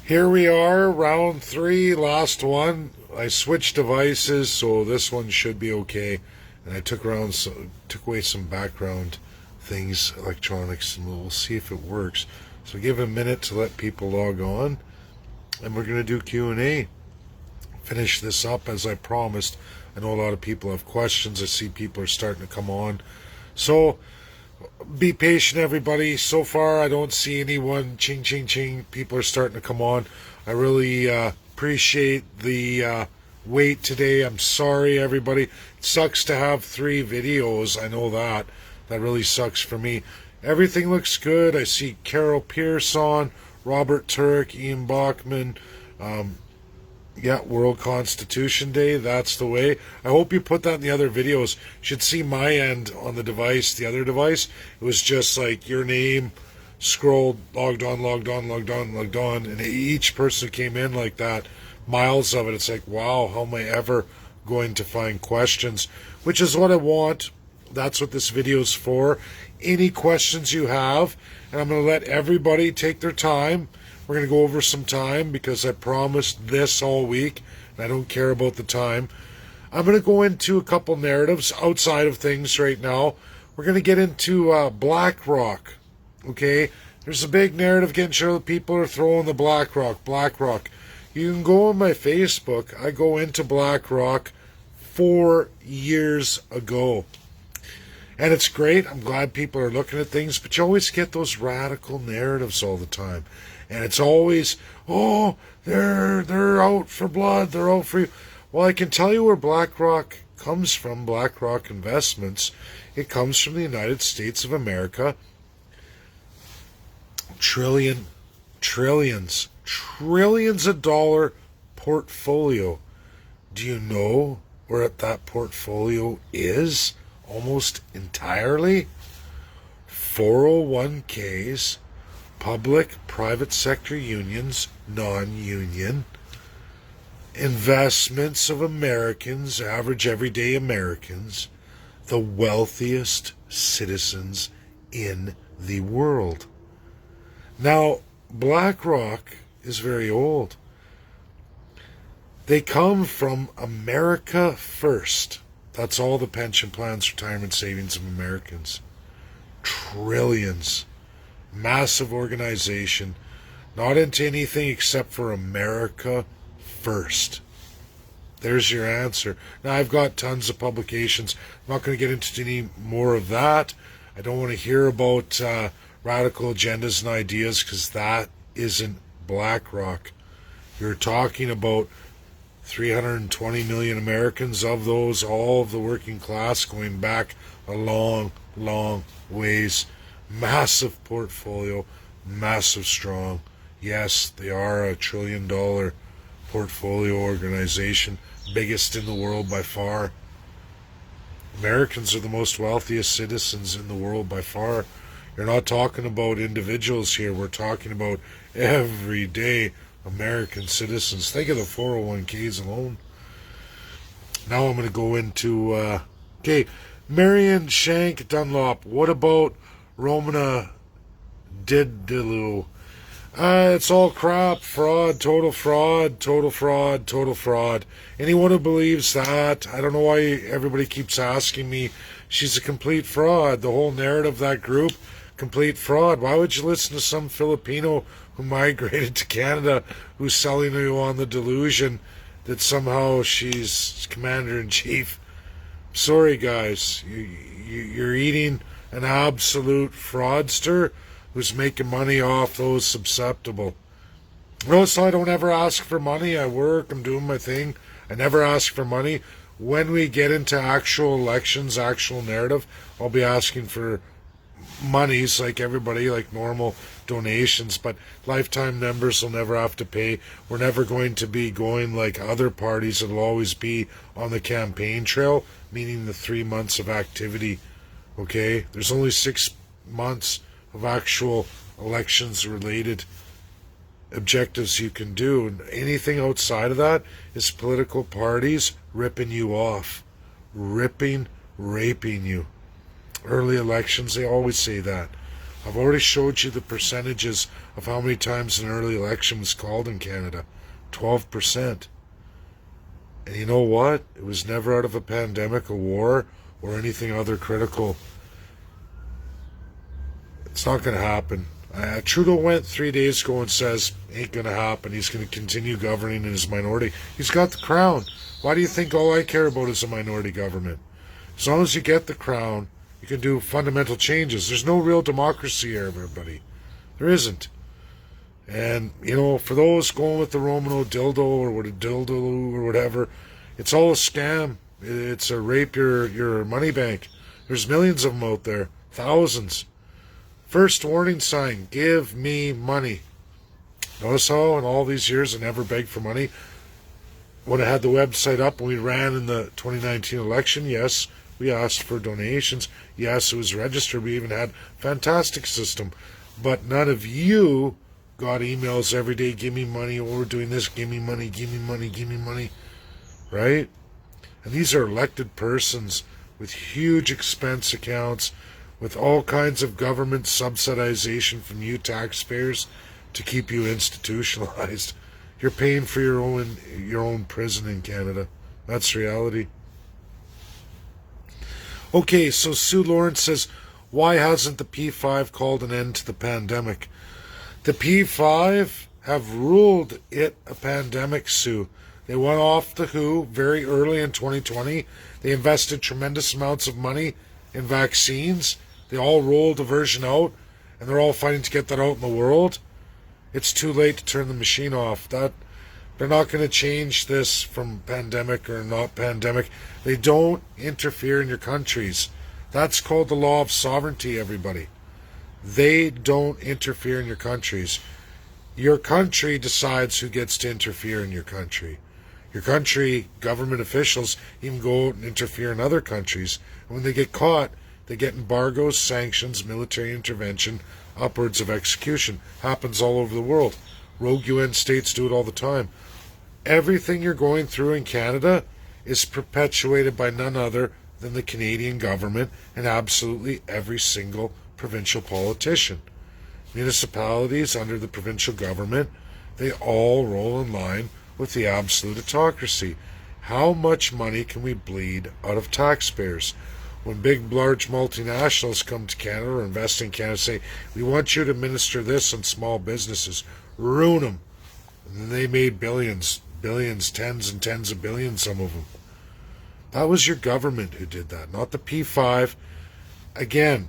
Here we are, round 3, last one. I switched devices, so this one should be okay. And I took away some background things, electronics, and we'll see if it works. So give a minute to let people log on, and we're going to do Q&A. Finish this up as I promised. I know a lot of people have questions. I see people are starting to come on. So be patient, everybody. So far, I don't see anyone. Ching, ching, ching. People are starting to come on. I really appreciate the wait today. I'm sorry, everybody. It sucks to have 3 videos. I know that. That really sucks for me. Everything looks good. I see Carol Pierce on, Robert Turk, Ian Bjorkman. Yeah, World Constitution Day, that's the way. I hope you put that in the other videos. You should see my end on the device, the other device. It was just like your name, scrolled, logged on, logged on, logged on, logged on, and each person who came in like that, miles of it, it's like, wow, how am I ever going to find questions? Which is what I want. That's what this video is for. Any questions you have, and I'm going to let everybody take their time. We're going to go over some time because I promised this all week, and I don't care about the time. I'm going to go into a couple narratives outside of things right now. We're going to get into BlackRock, okay? There's a big narrative getting sure that people are throwing the BlackRock. You can go on my Facebook. I go into BlackRock 4 years ago. And it's great. I'm glad people are looking at things, but you always get those radical narratives all the time. And it's always, oh, they're out for blood, they're out for you. Well, I can tell you where BlackRock comes from, BlackRock Investments. It comes from the United States of America. Trillions of dollar portfolio. Do you know where that portfolio is? Almost entirely 401ks, public, private sector unions, non-union, investments of Americans, average everyday Americans, the wealthiest citizens in the world. Now, BlackRock is very old. They come from America First. That's all the pension plans, retirement savings of Americans. Trillions. Massive organization. Not into anything except for America First. There's your answer. Now, I've got tons of publications. I'm not going to get into any more of that. I don't want to hear about radical agendas and ideas because that isn't BlackRock. You're talking about 320 million Americans, of those, all of the working class, going back a long, long ways. Massive portfolio, massive strong. Yes, they are a $1 trillion portfolio organization, biggest in the world by far. Americans are the most wealthiest citizens in the world by far. You're not talking about individuals here. We're talking about everyday American citizens. Think of the 401ks alone. Now I'm going to go into, okay, Marion Shank Dunlop. What about Romana Diddaloo? It's all crap, fraud, total fraud, total fraud, total fraud. Anyone who believes that, I don't know why everybody keeps asking me. She's a complete fraud. The whole narrative of that group, complete fraud. Why would you listen to some Filipino who migrated to Canada who's selling you on the delusion that somehow she's commander-in-chief? Sorry, guys. You're eating an absolute fraudster who's making money off those susceptible. Notice I don't ever ask for money. I work, I'm doing my thing. I never ask for money. When we get into actual elections, actual narrative, I'll be asking for monies like everybody, like normal donations, but lifetime members will never have to pay. We're never going to be going like other parties. It'll always be on the campaign trail, meaning the 3 months of activity. Okay? There's only 6 months of actual elections related objectives you can do. And anything outside of that is political parties ripping you off. Raping you. Early elections, they always say that. I've already showed you the percentages of how many times an early election was called in Canada. 12%. And you know what? It was never out of a pandemic, a war, or anything other critical. It's not going to happen. Trudeau went 3 days ago and says, ain't going to happen. He's going to continue governing in his minority. He's got the crown. Why do you think all I care about is a minority government? As long as you get the crown, you can do fundamental changes. There's no real democracy here, everybody. There isn't. And, you know, for those going with the Romano dildo or what a dildo or whatever, it's all a scam. It's a rape your money bank. There's millions of them out there. Thousands. First warning sign, give me money. Notice how in all these years I never begged for money. When I had the website up and we ran in the 2019 election, yes, we asked for donations. Yes, it was registered. We even had a fantastic system. But none of you got emails every day, give me money, oh, we're doing this, give me money, give me money, give me money. Right? And these are elected persons with huge expense accounts, with all kinds of government subsidization from you taxpayers to keep you institutionalized. You're paying for your own prison in Canada. That's reality. Okay, so Sue Lawrence says, why hasn't the P5 called an end to the pandemic? The P5 have ruled it a pandemic, Sue. They went off the WHO very early in 2020. They invested tremendous amounts of money in vaccines. They all rolled a version out, and they're all fighting to get that out in the world. It's too late to turn the machine off. They're not going to change this from pandemic or not pandemic. They don't interfere in your countries. That's called the law of sovereignty, everybody. They don't interfere in your countries. Your country decides who gets to interfere in your country. Your country, government officials, even go out and interfere in other countries. And when they get caught, they get embargoes, sanctions, military intervention, upwards of execution. Happens all over the world. Rogue UN states do it all the time. Everything you're going through in Canada is perpetuated by none other than the Canadian government and absolutely every single provincial politician. Municipalities under the provincial government, they all roll in line with the absolute autocracy. How much money can we bleed out of taxpayers? When big, large multinationals come to Canada or invest in Canada, say, we want you to administer this on small businesses, ruin them. And then they made billions, tens and tens of billions, some of them. That was your government who did that, not the P5. Again,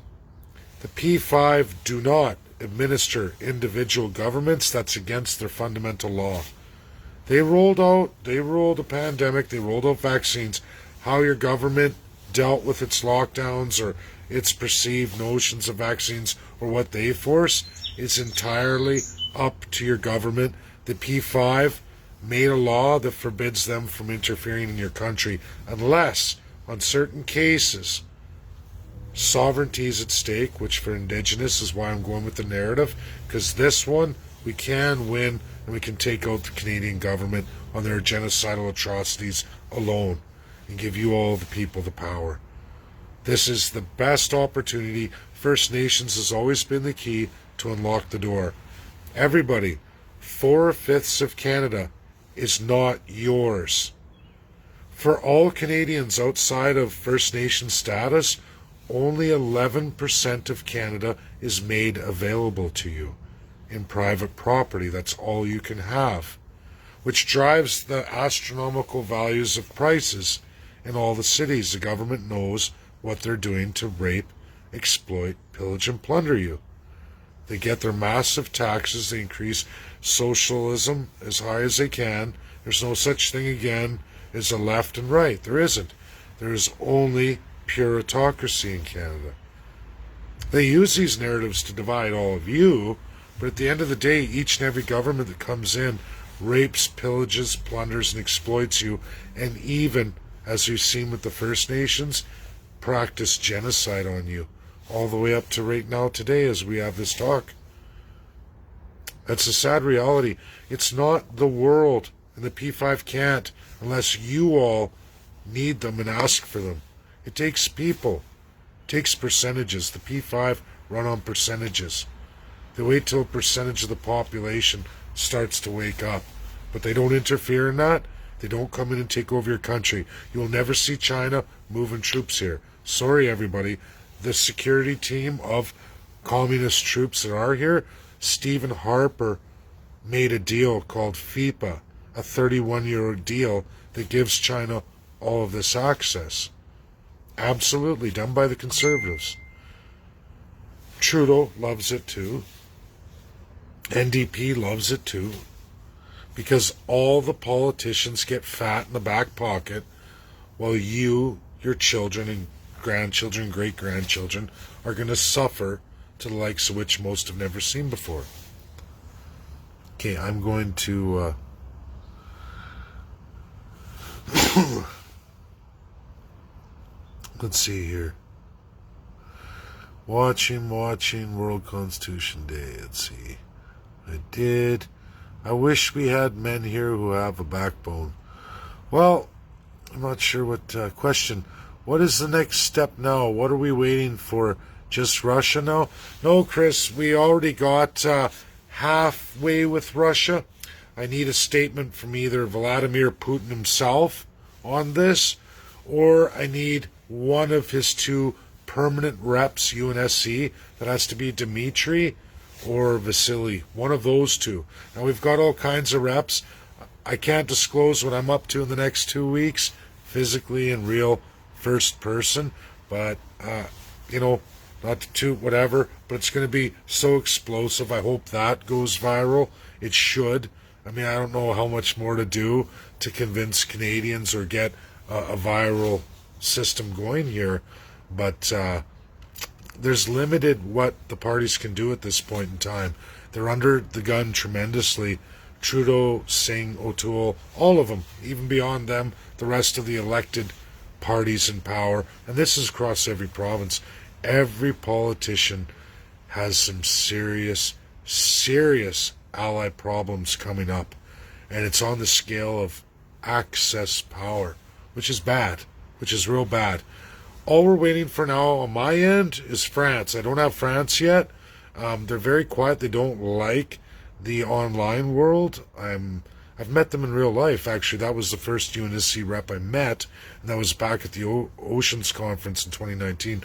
the P5 do not administer individual governments. That's against their fundamental law. They rolled a pandemic, they rolled out vaccines. How your government dealt with its lockdowns or its perceived notions of vaccines or what they force is entirely up to your government. The P5 made a law that forbids them from interfering in your country unless, on certain cases, sovereignty is at stake, which for Indigenous is why I'm going with the narrative, because this one we can win and we can take out the Canadian government on their genocidal atrocities alone and give you all the people the power. This is the best opportunity. First Nations has always been the key to unlock the door. Everybody, 4/5 of Canada is not yours. For all Canadians outside of First Nation status, only 11% of Canada is made available to you in private property. That's all you can have, which drives the astronomical values of prices in all the cities. The government knows what they're doing to rape, exploit, pillage, and plunder you. They get their massive taxes. They increase socialism as high as they can. There's no such thing again as a left and right. There isn't. There is only pure autocracy in Canada. They use these narratives to divide all of you, but at the end of the day, each and every government that comes in rapes, pillages, plunders, and exploits you, and even, as we've seen with the First Nations, practice genocide on you, all the way up to right now today as we have this talk. That's a sad reality. It's not the world, and the P5 can't unless you all need them and ask for them. It takes people. It takes percentages. The P5 run on percentages. They wait till a percentage of the population starts to wake up. But they don't interfere in that. They don't come in and take over your country. You will never see China moving troops here. Sorry, everybody. The security team of communist troops that are here, Stephen Harper made a deal called FIPA, a 31-year deal that gives China all of this access. Absolutely, done by the conservatives. Trudeau loves it too. NDP loves it too. Because all the politicians get fat in the back pocket while you, your children and grandchildren, great-grandchildren are going to suffer to the likes of which most have never seen before. Okay, I'm going to let's see here. Watching World Constitution Day. Let's see. I did. I wish we had men here who have a backbone. Well, I'm not sure what question. What is the next step now? What are we waiting for? Just Russia now? No, Chris, we already got halfway with Russia. I need a statement from either Vladimir Putin himself on this, or I need one of his two permanent reps, UNSC, that has to be Dmitry or Vasily, one of those two. Now, we've got all kinds of reps. I can't disclose what I'm up to in the next 2 weeks, physically and real first person, but, not to toot whatever, but it's going to be so explosive. I hope that goes viral. It should. I mean, I don't know how much more to do to convince Canadians or get a viral system going here, but there's limited what the parties can do at this point in time. They're under the gun tremendously. Trudeau, Singh, O'Toole, all of them, even beyond them, the rest of the elected parties in power, and this is across every province. Every politician has some serious ally problems coming up, and it's on the scale of access power, which is bad, which is real bad. All we're waiting for now on my end is France. I don't have France yet. They're very quiet. They don't like the online world. I've met them in real life. Actually, that was the first UNSC rep I met, and that was back at the Oceans Conference in 2019,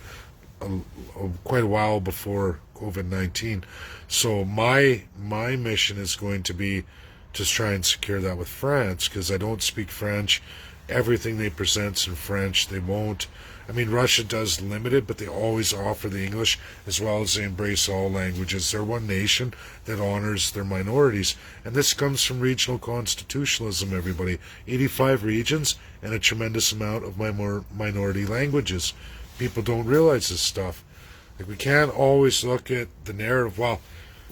quite a while before COVID-19. So my mission is going to be to try and secure that with France, because I don't speak French. Everything they present's in French. They won't. I mean, Russia does limited, but they always offer the English, as well as they embrace all languages. They're one nation that honors their minorities. And this comes from regional constitutionalism, everybody. 85 regions and a tremendous amount of minority languages. People don't realize this stuff. Like, we can't always look at the narrative. Well,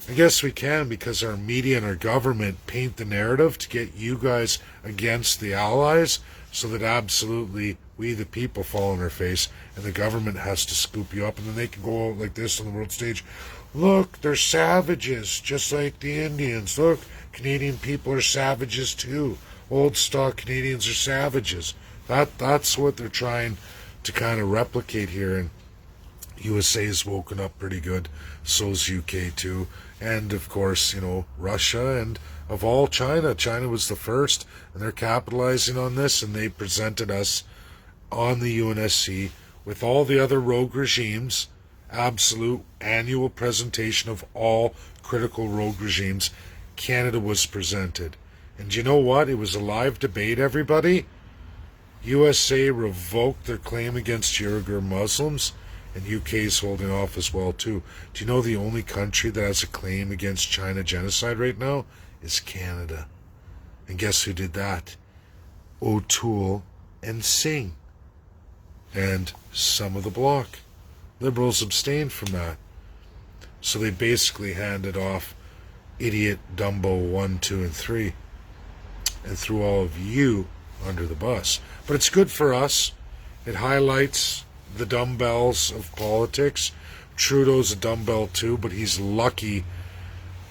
I guess we can, because our media and our government paint the narrative to get you guys against the allies, so that absolutely we the people fall on our face, and the government has to scoop you up, and then they can go out like this on the world stage. Look, they're savages, just like the Indians. Look, Canadian people are savages too. Old stock Canadians are savages. That's what they're trying to kind of replicate here, and USA has woken up pretty good. So's UK too. And of course, Russia, and of all, China. China was the first, and they're capitalizing on this, and they presented us on the UNSC with all the other rogue regimes, absolute annual presentation of all critical rogue regimes. Canada was presented. And you know what? It was a live debate, everybody. USA revoked their claim against Uyghur Muslims, and UK is holding off as well too. Do you know the only country that has a claim against China genocide right now is Canada? And guess who did that? O'Toole and Singh. And some of the bloc. Liberals abstained from that. So they basically handed off idiot Dumbo 1, 2, and 3, and threw all of you under the bus. But it's good for us. It highlights the dumbbells of politics. Trudeau's a dumbbell too, but he's lucky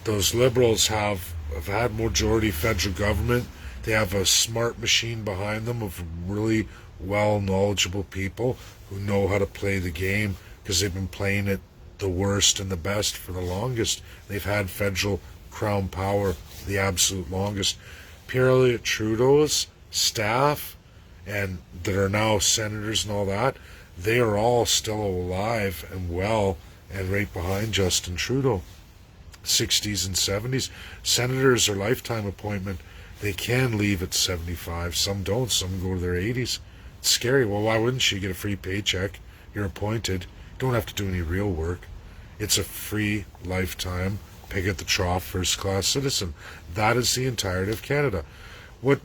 those Liberals have had majority federal government. They have a smart machine behind them of really well knowledgeable people who know how to play the game, because they've been playing it the worst and the best for the longest. They've had federal crown power the absolute longest. Pierre Elliott Trudeau's staff, and that are now senators and all that, they are all still alive and well and right behind Justin Trudeau. 60s and 70s. Senators are lifetime appointment. They can leave at 75. Some don't. Some go to their 80s. It's scary. Well, why wouldn't you get a free paycheck? You're appointed. You don't have to do any real work. It's a free lifetime, pig at the trough, first-class citizen. That is the entirety of Canada. What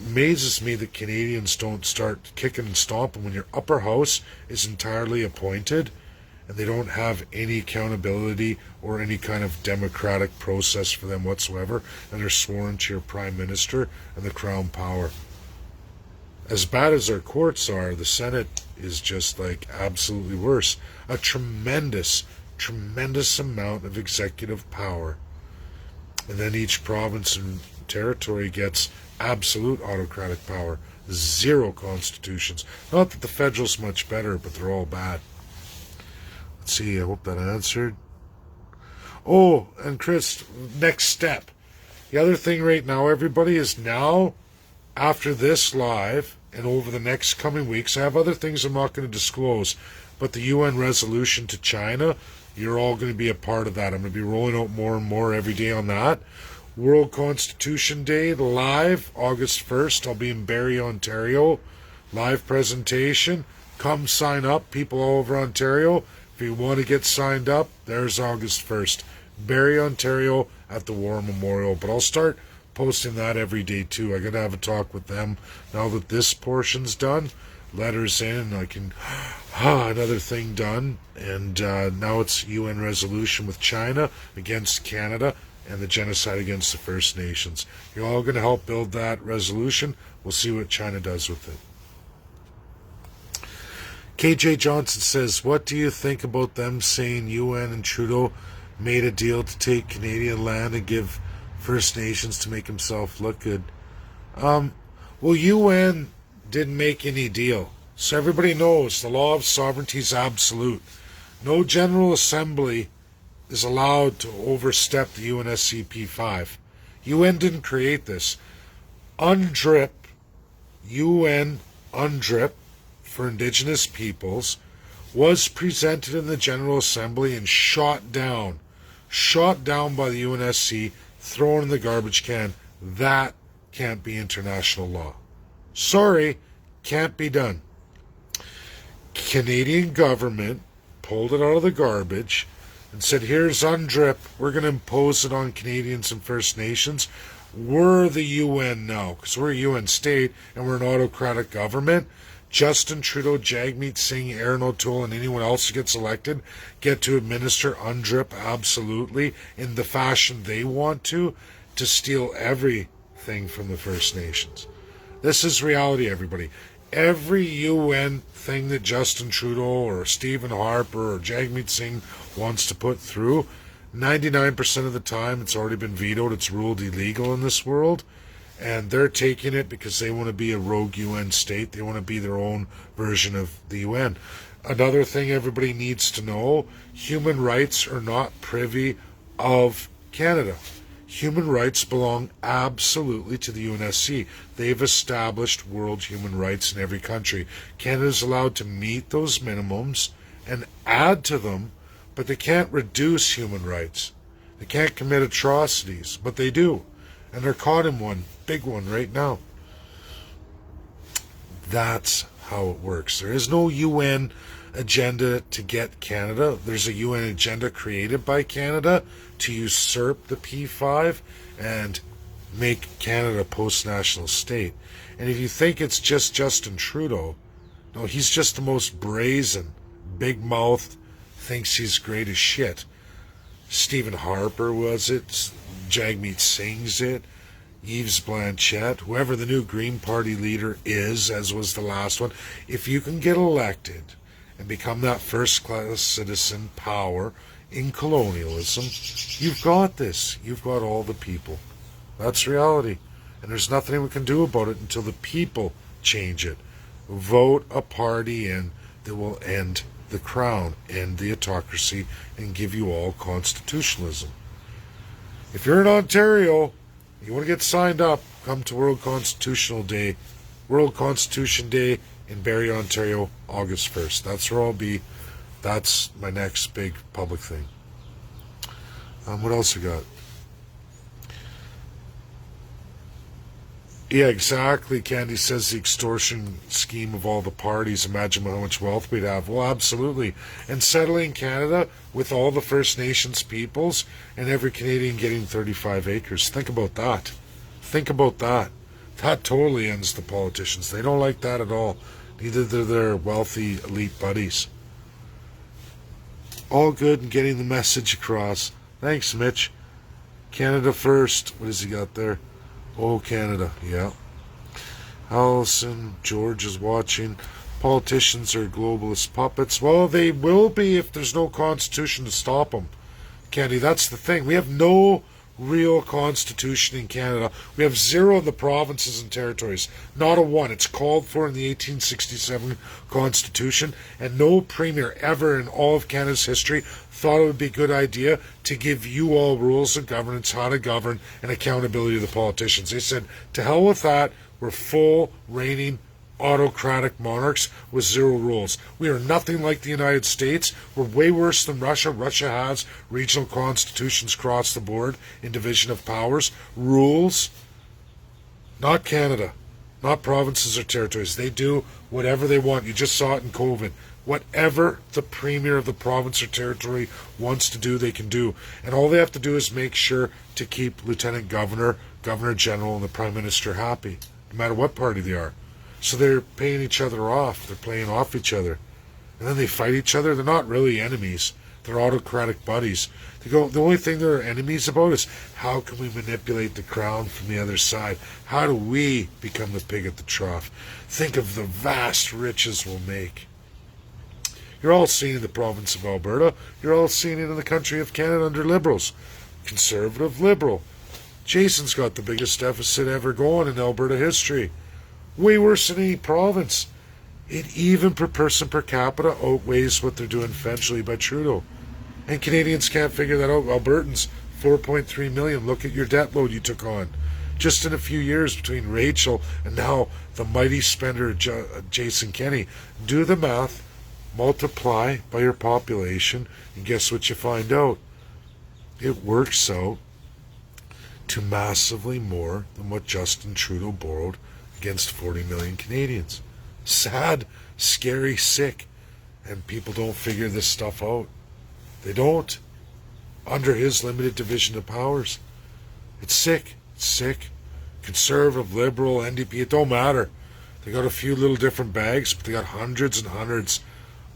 amazes me that Canadians don't start kicking and stomping when your upper house is entirely appointed and they don't have any accountability or any kind of democratic process for them whatsoever, and they're sworn to your prime minister and the crown power. As bad as our courts are, the Senate is just like absolutely worse. A tremendous amount of executive power. And then each province and territory gets absolute autocratic power. Zero constitutions. Not that the federal's much better, but they're all bad. Let's see, I hope that answered. Oh, and Chris, next step. The other thing right now, everybody, is now, after this live, and over the next coming weeks, I have other things I'm not going to disclose, but the UN resolution to China, you're all going to be a part of that. I'm going to be rolling out more and more every day on that. World Constitution Day, live, August 1st. I'll be in Barrie, Ontario. Live presentation. Come sign up, people all over Ontario. If you want to get signed up, there's August 1st. Barrie, Ontario at the War Memorial. But I'll start posting that every day too. I got to have a talk with them now that this portion's done. Letters in, I can, another thing done. And now it's UN resolution with China against Canada and the genocide against the First Nations. You're all going to help build that resolution. We'll see what China does with it. KJ Johnson says, what do you think about them saying UN and Trudeau made a deal to take Canadian land and give First Nations to make himself look good? Well, UN didn't make any deal. So everybody knows the law of sovereignty is absolute. No General Assembly is allowed to overstep the UNSCP 5. UN didn't create this. UNDRIP, UN UNDRIP, for Indigenous peoples, was presented in the General Assembly and shot down by the UNSC, thrown in the garbage can. That can't be international law. Sorry, can't be done. Canadian government pulled it out of the garbage and said, here's UNDRIP, we're going to impose it on Canadians and First Nations. We're the UN now, because we're a UN state and we're an autocratic government. Justin Trudeau, Jagmeet Singh, Aaron O'Toole, and anyone else who gets elected get to administer UNDRIP absolutely in the fashion they want to steal everything from the First Nations. This is reality, everybody. Every UN thing that Justin Trudeau or Stephen Harper or Jagmeet Singh wants to put through, 99% of the time it's already been vetoed. It's ruled illegal in this world. And they're taking it because they want to be a rogue UN state. They want to be their own version of the UN. Another thing everybody needs to know, human rights are not privy of Canada. Human rights belong absolutely to the UNSC. They've established world human rights in every country. Canada is allowed to meet those minimums and add to them, but they can't reduce human rights. They can't commit atrocities, but they do. And they're caught in one, big one right now. That's how it works. There is no UN agenda to get Canada. There's a UN agenda created by Canada to usurp the P5 and make Canada a post-national state. And if you think it's just Justin Trudeau, no, he's just the most brazen, big-mouthed, thinks he's great as shit. Stephen Harper was it, Jagmeet Singh's it, Yves Blanchette, whoever the new Green Party leader is, as was the last one. If you can get elected and become that first-class citizen power in colonialism, you've got this. You've got all the people. That's reality. And there's nothing we can do about it until the people change it. Vote a party in that will end the crown, end the autocracy, and give you all constitutionalism. If you're in Ontario, you want to get signed up, come to World Constitution Day in Barrie, Ontario, August 1st. That's where I'll be. That's my next big public thing. What else we got? Yeah, exactly. Candy says the extortion scheme of all the parties. Imagine how much wealth we'd have. Well, absolutely. And settling Canada with all the First Nations peoples and every Canadian getting 35 acres. Think about that. Think about that. That totally ends the politicians. They don't like that at all. Neither do their wealthy elite buddies. All good in getting the message across. Thanks, Mitch. Canada first. What has he got there? Oh, Canada, yeah. Allison, George is watching. Politicians are globalist puppets. Well, they will be if there's no constitution to stop them. Candy, that's the thing. We have no real constitution in Canada. We have 0 in the provinces and territories. Not a one. It's called for in the 1867 Constitution, and no premier ever in all of Canada's history thought it would be a good idea to give you all rules of governance, how to govern, and accountability to the politicians. They said, to hell with that. We're full, reigning, autocratic monarchs with 0 rules. We are nothing like the United States. We're way worse than Russia. Russia has regional constitutions across the board in division of powers. Rules, not Canada, not provinces or territories. They do whatever they want. You just saw it in COVID. Whatever the premier of the province or territory wants to do, they can do. And all they have to do is make sure to keep Lieutenant Governor, Governor General, and the Prime Minister happy, no matter what party they are. So they're paying each other off. They're playing off each other. And then they fight each other. They're not really enemies. They're autocratic buddies. The only thing they're enemies about is how can we manipulate the crown from the other side? How do we become the pig at the trough? Think of the vast riches we'll make. You're all seeing in the province of Alberta. You're all seeing it in the country of Canada under Liberals. Conservative, Liberal. Jason's got the biggest deficit ever going in Alberta history. Way worse than any province. It even per person per capita outweighs what they're doing federally by Trudeau. And Canadians can't figure that out. Albertans, 4.3 million. Look at your debt load you took on. Just in a few years between Rachel and now the mighty spender Jason Kenney. Do the math. Multiply by your population, and guess what you find out? It works out to massively more than what Justin Trudeau borrowed against 40 million Canadians. Sad, scary, sick, and people don't figure this stuff out. They don't. Under his limited division of powers. It's sick. It's sick. Conservative, Liberal, NDP, it don't matter. They got a few little different bags, but they got hundreds and hundreds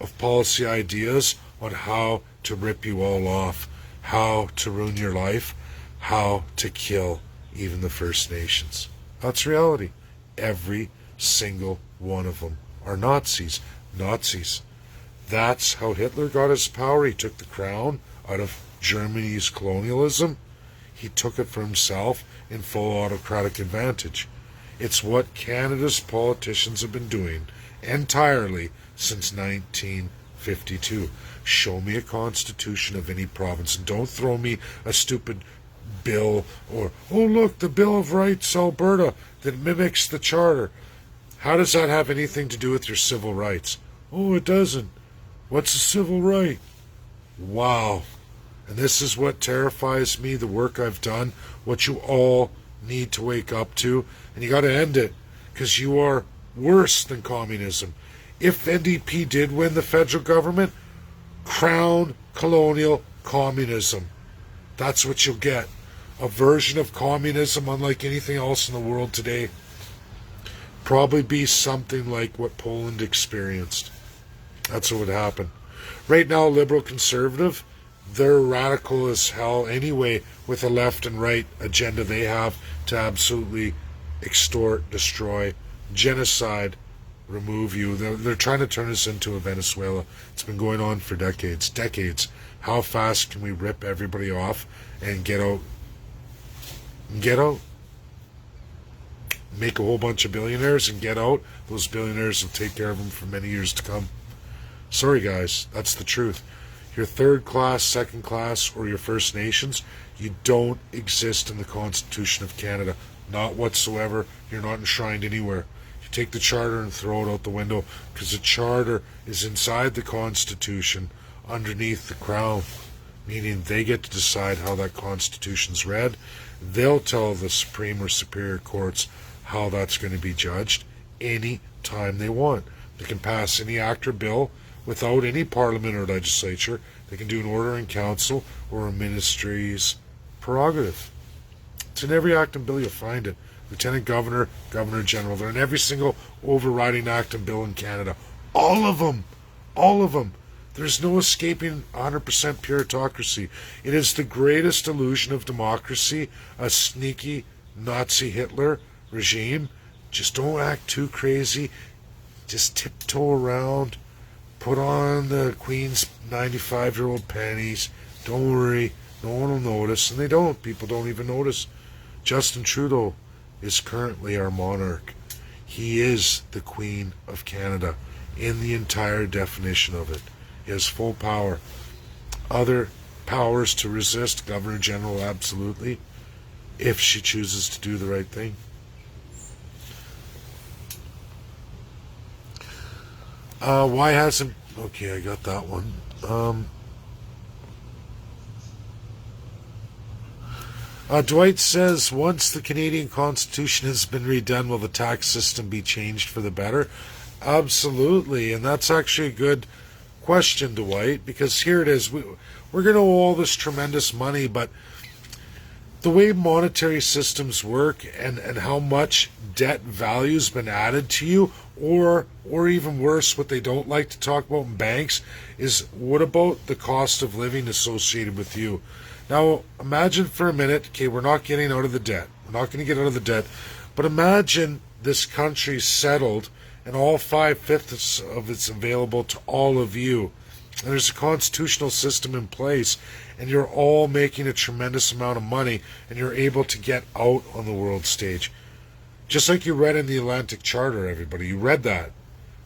of policy ideas on how to rip you all off, how to ruin your life, how to kill even the First Nations. That's reality. Every single one of them are Nazis. Nazis. That's how Hitler got his power. He took the crown out of Germany's colonialism. He took it for himself in full autocratic advantage. It's what Canada's politicians have been doing entirely since 1952. Show me a constitution of any province, and don't throw me a stupid bill or, oh look, the Bill of Rights Alberta that mimics the Charter. How does that have anything to do with your civil rights? Oh, it doesn't. What's a civil right? Wow. And this is what terrifies me, the work I've done, what you all need to wake up to, and you got to end it, because you are worse than communism. If NDP did win the federal government, crown colonial communism. That's what you'll get. A version of communism unlike anything else in the world today. Probably be something like what Poland experienced. That's what would happen. Right now, Liberal Conservative, they're radical as hell anyway with a left and right agenda they have to absolutely extort, destroy, genocide, remove you. They're trying to turn us into a Venezuela. It's been going on for decades. Decades. How fast can we rip everybody off and get out? Get out. Make a whole bunch of billionaires and get out. Those billionaires will take care of them for many years to come. Sorry, guys, that's the truth. You're third class, second class, or your First Nations, you don't exist in the Constitution of Canada. Not whatsoever. You're not enshrined anywhere. You take the Charter and throw it out the window, because the Charter is inside the Constitution, underneath the Crown, meaning they get to decide how that Constitution's read. They'll tell the Supreme or Superior Courts how that's going to be judged any time they want. They can pass any act or bill without any parliament or legislature. They can do an order in council or a ministry's prerogative. It's in every act and bill you'll find it. Lieutenant Governor, Governor General. They're in every single overriding act and bill in Canada. All of them. All of them. There's no escaping 100% puritocracy. It is the greatest illusion of democracy, a sneaky Nazi Hitler regime. Just don't act too crazy. Just tiptoe around. Put on the Queen's 95-year-old panties. Don't worry. No one will notice. And they don't. People don't even notice. Justin Trudeau is currently our monarch. He is the Queen of Canada in the entire definition of it. He has full power. Other powers to resist, Governor General, absolutely, if she chooses to do the right thing. Why hasn't... Okay, I got that one. Dwight says, once the Canadian Constitution has been redone, will the tax system be changed for the better? Absolutely, and that's actually a good question, Dwight, because here it is. We're going to owe all this tremendous money, but the way monetary systems work and how much debt value's been added to you, or even worse, what they don't like to talk about in banks is, what about the cost of living associated with you? Now, imagine for a minute, okay, we're not getting out of the debt. We're not going to get out of the debt, but imagine this country settled and all 5/5 of it's available to all of you. And there's a constitutional system in place, and you're all making a tremendous amount of money, and you're able to get out on the world stage. Just like you read in the Atlantic Charter, everybody. You read that,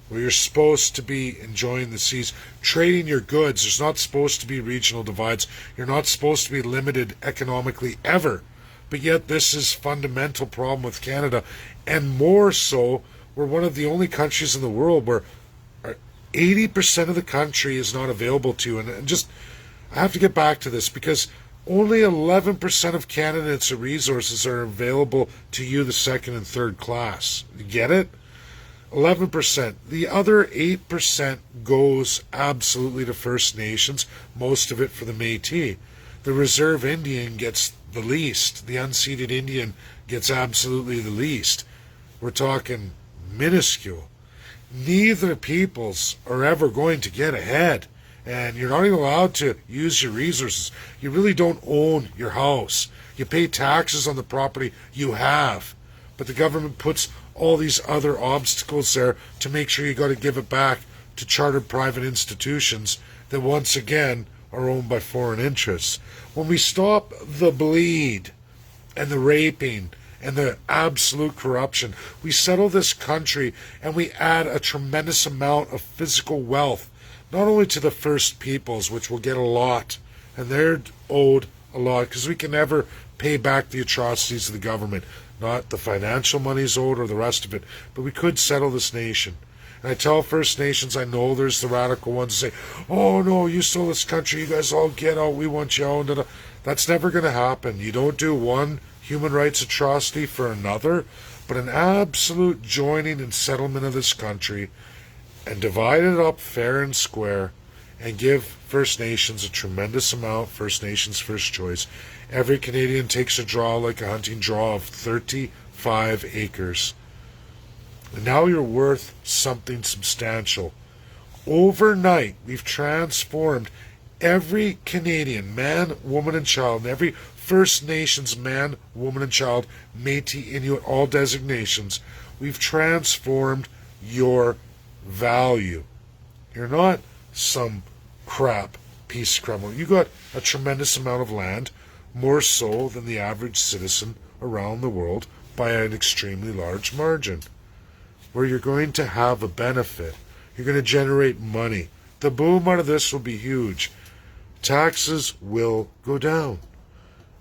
where you're supposed to be enjoying the seas, trading your goods. There's not supposed to be regional divides. You're not supposed to be limited economically ever. But yet this is a fundamental problem with Canada, and more so, we're one of the only countries in the world where 80% of the country is not available to you. And just, I have to get back to this, because only 11% of candidates and resources are available to you, the second and third class. You get it? 11%. The other 8% goes absolutely to First Nations, most of it for the Métis. The Reserve Indian gets the least. The unceded Indian gets absolutely the least. We're talking minuscule. Neither peoples are ever going to get ahead, and you're not even allowed to use your resources. You really don't own your house. You pay taxes on the property you have, but the government puts all these other obstacles there to make sure you got to give it back to chartered private institutions that once again are owned by foreign interests. When we stop the bleed and the raping and the absolute corruption, we settle this country and we add a tremendous amount of physical wealth, not only to the First Peoples, which will get a lot, and they're owed a lot, because we can never pay back the atrocities of the government, not the financial money's owed or the rest of it, but we could settle this nation. And I tell First Nations, I know there's the radical ones who say, oh no, you stole this country, you guys all get out, we want you out. That's never going to happen. You don't do one human rights atrocity for another, but an absolute joining and settlement of this country, and divide it up fair and square, and give First Nations a tremendous amount, First Nations first choice. Every Canadian takes a draw, like a hunting draw, of 35 acres. And now you're worth something substantial. Overnight, we've transformed every Canadian, man, woman, and child, and every First Nations man, woman, and child, Métis, Inuit, all designations. We've transformed your value. You're not some crap piece of crumble. You got a tremendous amount of land, more so than the average citizen around the world by an extremely large margin, where you're going to have a benefit. You're going to generate money The boom out of this will be huge. Taxes will go down.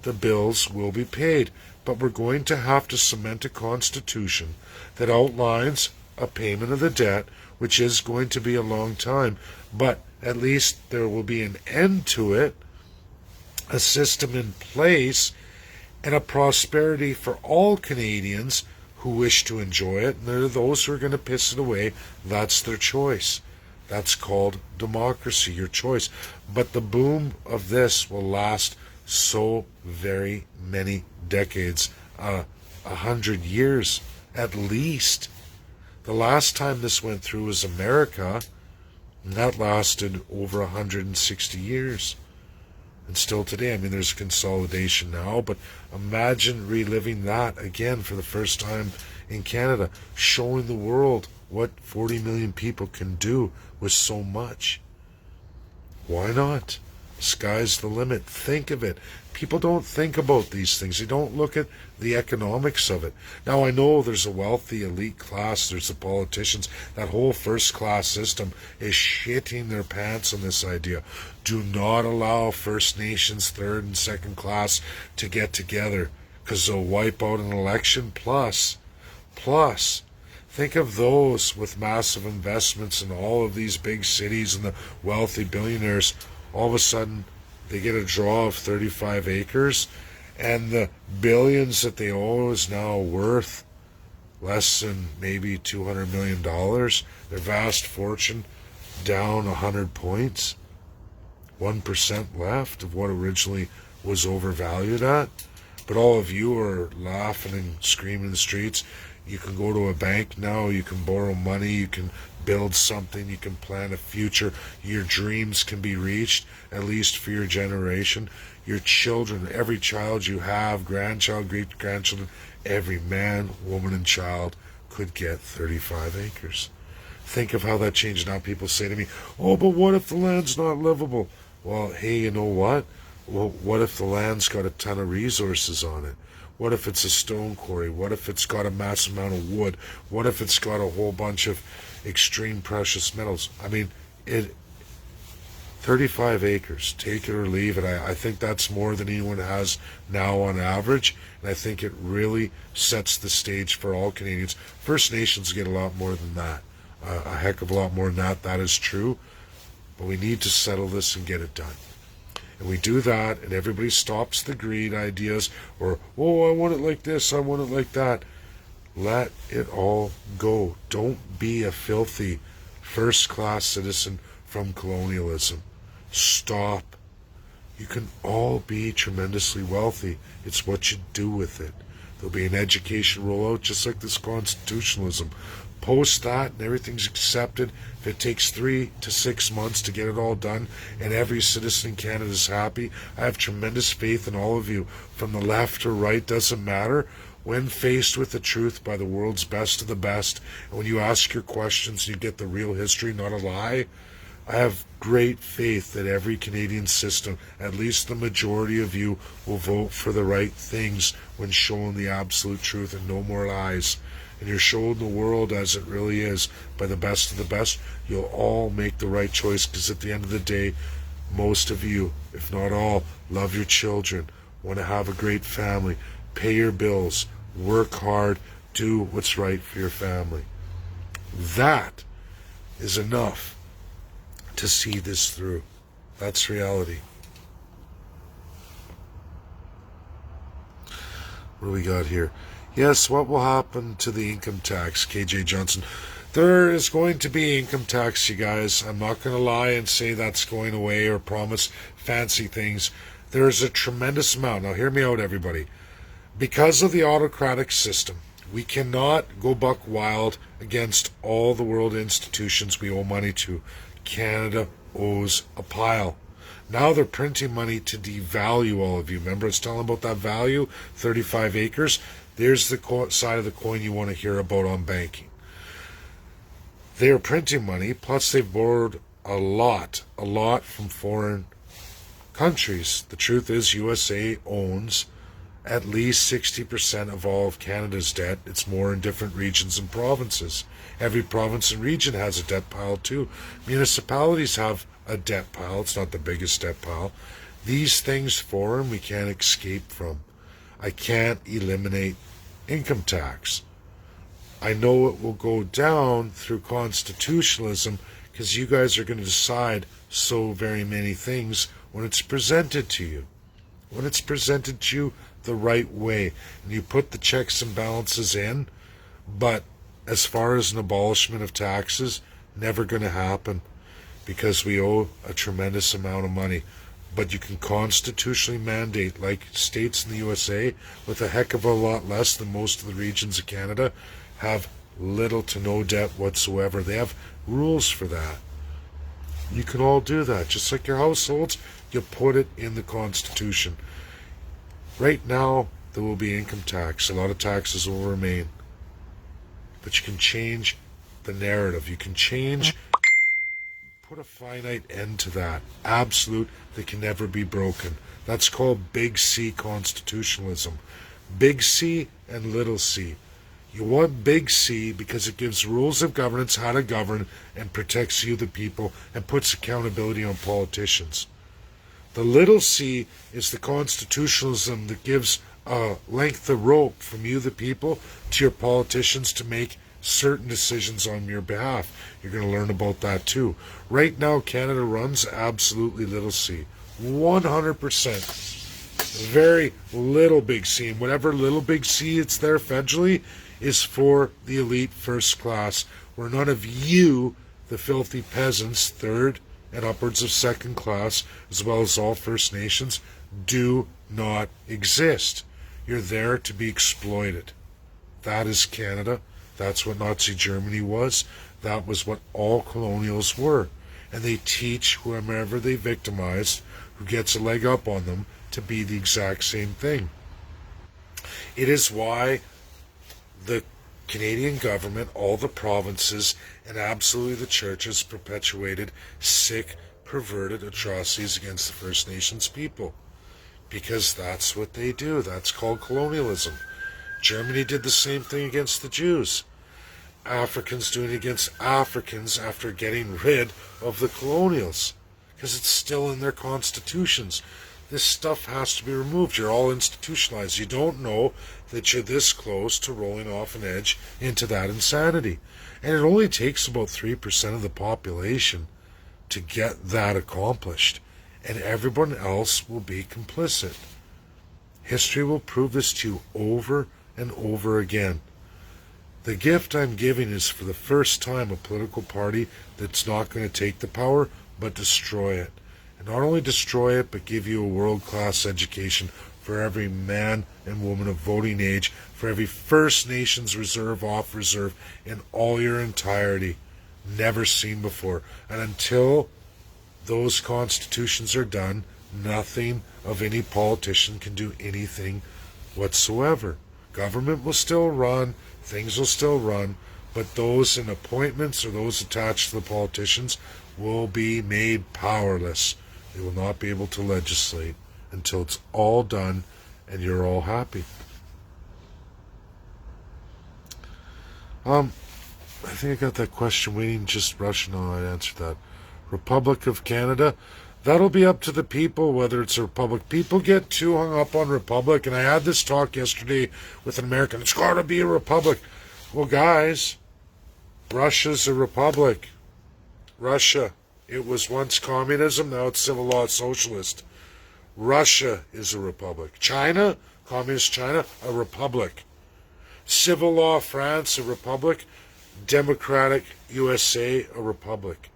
The bills will be paid. But we're going to have to cement a constitution that outlines a payment of the debt, which is going to be a long time. But at least there will be an end to it, a system in place, and a prosperity for all Canadians who wish to enjoy it. And there are those who are going to piss it away. That's their choice. That's called democracy, your choice. But the boom of this will last so very many decades, 100 years at least. The last time this went through was America, and that lasted over 160 years. And still today, I mean, there's consolidation now, but imagine reliving that again for the first time in Canada, showing the world what 40 million people can do with so much. Why not? Sky's the limit. Think of it. People don't think about these things. They don't look at the economics of it. Now, I know there's a wealthy elite class. There's the politicians. That whole first-class system is shitting their pants on this idea. Do not allow First Nations third and second class to get together, because they'll wipe out an election. Plus, think of those with massive investments in all of these big cities and the wealthy billionaires. All of a sudden, they get a draw of 35 acres, and the billions that they owe is now worth less than maybe $200 million. Their vast fortune down 100 points. 1% left of what originally was overvalued at. But all of you are laughing and screaming in the streets. You can go to a bank now, you can borrow money, you can build something, you can plan a future. Your dreams can be reached, at least for your generation. Your children, every child you have, grandchild, great-grandchildren, every man, woman, and child could get 35 acres. Think of how that changed. Now people say to me, oh, but what if the land's not livable? Well, hey, you know what? Well, what if the land's got a ton of resources on it? What if it's a stone quarry? What if it's got a massive amount of wood? What if it's got a whole bunch of extreme precious metals? I mean, 35 acres, take it or leave it. I think that's more than anyone has now on average, and I think it really sets the stage for all Canadians. First Nations get a lot more than that, a heck of a lot more than that. That is true, but we need to settle this and get it done. And we do that, and everybody stops the greed ideas, or, oh, I want it like this, I want it like that. Let it all go. Don't be a filthy first-class citizen from colonialism. Stop. You can all be tremendously wealthy. It's what you do with it. There'll be an education rollout, just like this constitutionalism. Post that and everything's accepted. If it takes 3 to 6 months to get it all done and every citizen in Canada is happy, I have tremendous faith in all of you. From the left or right, doesn't matter. When faced with the truth by the world's best of the best, and when you ask your questions, you get the real history, not a lie. I have great faith that every Canadian system, at least the majority of you, will vote for the right things when shown the absolute truth and no more lies. And you're showing the world as it really is by the best of the best. You'll all make the right choice, because at the end of the day, most of you, if not all, love your children, want to have a great family, pay your bills, work hard, do what's right for your family. That is enough to see this through. That's reality. What do we got here? Yes, what will happen to the income tax? KJ Johnson. There is going to be income tax, you guys. I'm not going to lie and say that's going away or promise fancy things. There is a tremendous amount. Now hear me out, everybody. Because of the autocratic system, we cannot go buck wild against all the world institutions we owe money to. Canada owes a pile. Now they're printing money to devalue all of you. Remember I was telling about that value, 35 acres? There's the side of the coin you want to hear about on banking. They are printing money, plus they've borrowed a lot from foreign countries. The truth is USA owns at least 60% of all of Canada's debt. It's more in different regions and provinces. Every province and region has a debt pile too. Municipalities have a debt pile. It's not the biggest debt pile. These things foreign we can't escape from. I can't eliminate income tax. I know it will go down through constitutionalism because you guys are going to decide so very many things when it's presented to you. When it's presented to you the right way, and you put the checks and balances in, but as far as an abolishment of taxes, never going to happen because we owe a tremendous amount of money. But you can constitutionally mandate, like states in the USA, with a heck of a lot less than most of the regions of Canada, have little to no debt whatsoever. They have rules for that. You can all do that. Just like your households, you put it in the Constitution. Right now, there will be income tax. A lot of taxes will remain. But you can change the narrative. You can change, put a finite end to that. Absolute, that can never be broken. That's called Big C constitutionalism. Big C and little c. You want Big C because it gives rules of governance, how to govern, and protects you, the people, and puts accountability on politicians. The little c is the constitutionalism that gives a length of rope from you, the people, to your politicians to make certain decisions on your behalf. You're going to learn about that too. Right now, Canada runs absolutely little c. 100%. Very little big c. And whatever little big c it's there federally is for the elite first class, where none of you, the filthy peasants, third and upwards of second class, as well as all First Nations, do not exist. You're there to be exploited. That is Canada. That's what Nazi Germany was. That was what all colonials were. And they teach whomever they victimized, who gets a leg up on them, to be the exact same thing. It is why the Canadian government, all the provinces, and absolutely the churches perpetuated sick, perverted atrocities against the First Nations people. Because that's what they do. That's called colonialism. Germany did the same thing against the Jews. Africans doing it against Africans after getting rid of the colonials. Because it's still in their constitutions. This stuff has to be removed. You're all institutionalized. You don't know that you're this close to rolling off an edge into that insanity. And it only takes about 3% of the population to get that accomplished. And everyone else will be complicit. History will prove this to you over and over again. The gift I'm giving is for the first time a political party that's not going to take the power, but destroy it. And not only destroy it, but give you a world-class education for every man and woman of voting age, for every First Nations reserve off reserve in all your entirety. Never seen before. And until those constitutions are done, nothing of any politician can do anything whatsoever. Government will still run, things will still run, but those in appointments or those attached to the politicians will be made powerless. They will not be able to legislate until it's all done and you're all happy. I think I got that question waiting, just rushing on. I answered that. Republic of Canada, that'll be up to the people whether it's a republic. People get too hung up on republic, and I had this talk yesterday with an American. It's got to be a republic. Well, guys, Russia's a republic. Russia, it was once communism, now it's civil law socialist. Russia is a republic. China, communist China, a republic. Civil law France, a republic. Democratic USA, a republic.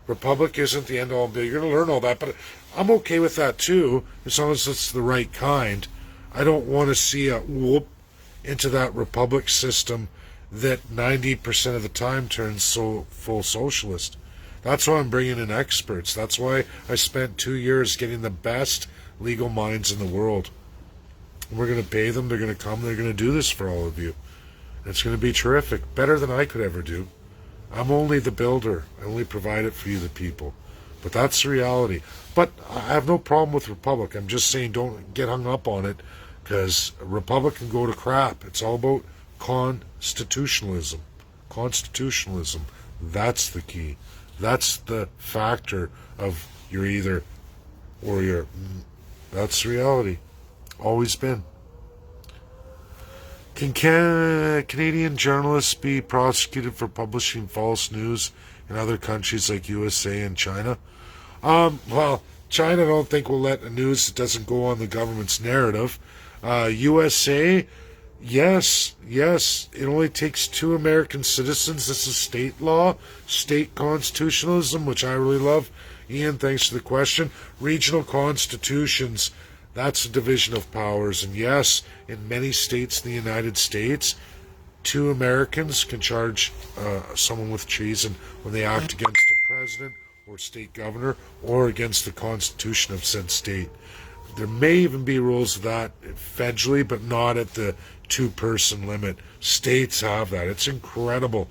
Republic isn't the end all and be. You're going to learn all that, but I'm okay with that too, as long as it's the right kind. I don't want to see a whoop into that republic system that 90% of the time turns so full socialist. That's why I'm bringing in experts. That's why I spent 2 years getting the best legal minds in the world. And we're going to pay them. They're going to come. They're going to do this for all of you. And it's going to be terrific. Better than I could ever do. I'm only the builder. I only provide it for you, the people. But that's the reality. But I have no problem with republic. I'm just saying don't get hung up on it, because a republic can go to crap. It's all about constitutionalism. Constitutionalism. That's the key. That's the factor of you're either or you're. That's reality. Always been. Can Canadian journalists be prosecuted for publishing false news in other countries like USA and China? Well, China, I don't think will let a news that doesn't go on the government's narrative. USA, yes. It only takes 2 American citizens. This is state law, state constitutionalism, which I really love. Ian, thanks for the question. Regional constitutions, that's a division of powers. And yes, in many states in the United States, 2 Americans can charge someone with treason when they act against a president or state governor or against the constitution of said state. There may even be rules of that federally, but not at the 2-person limit. States have that. It's incredible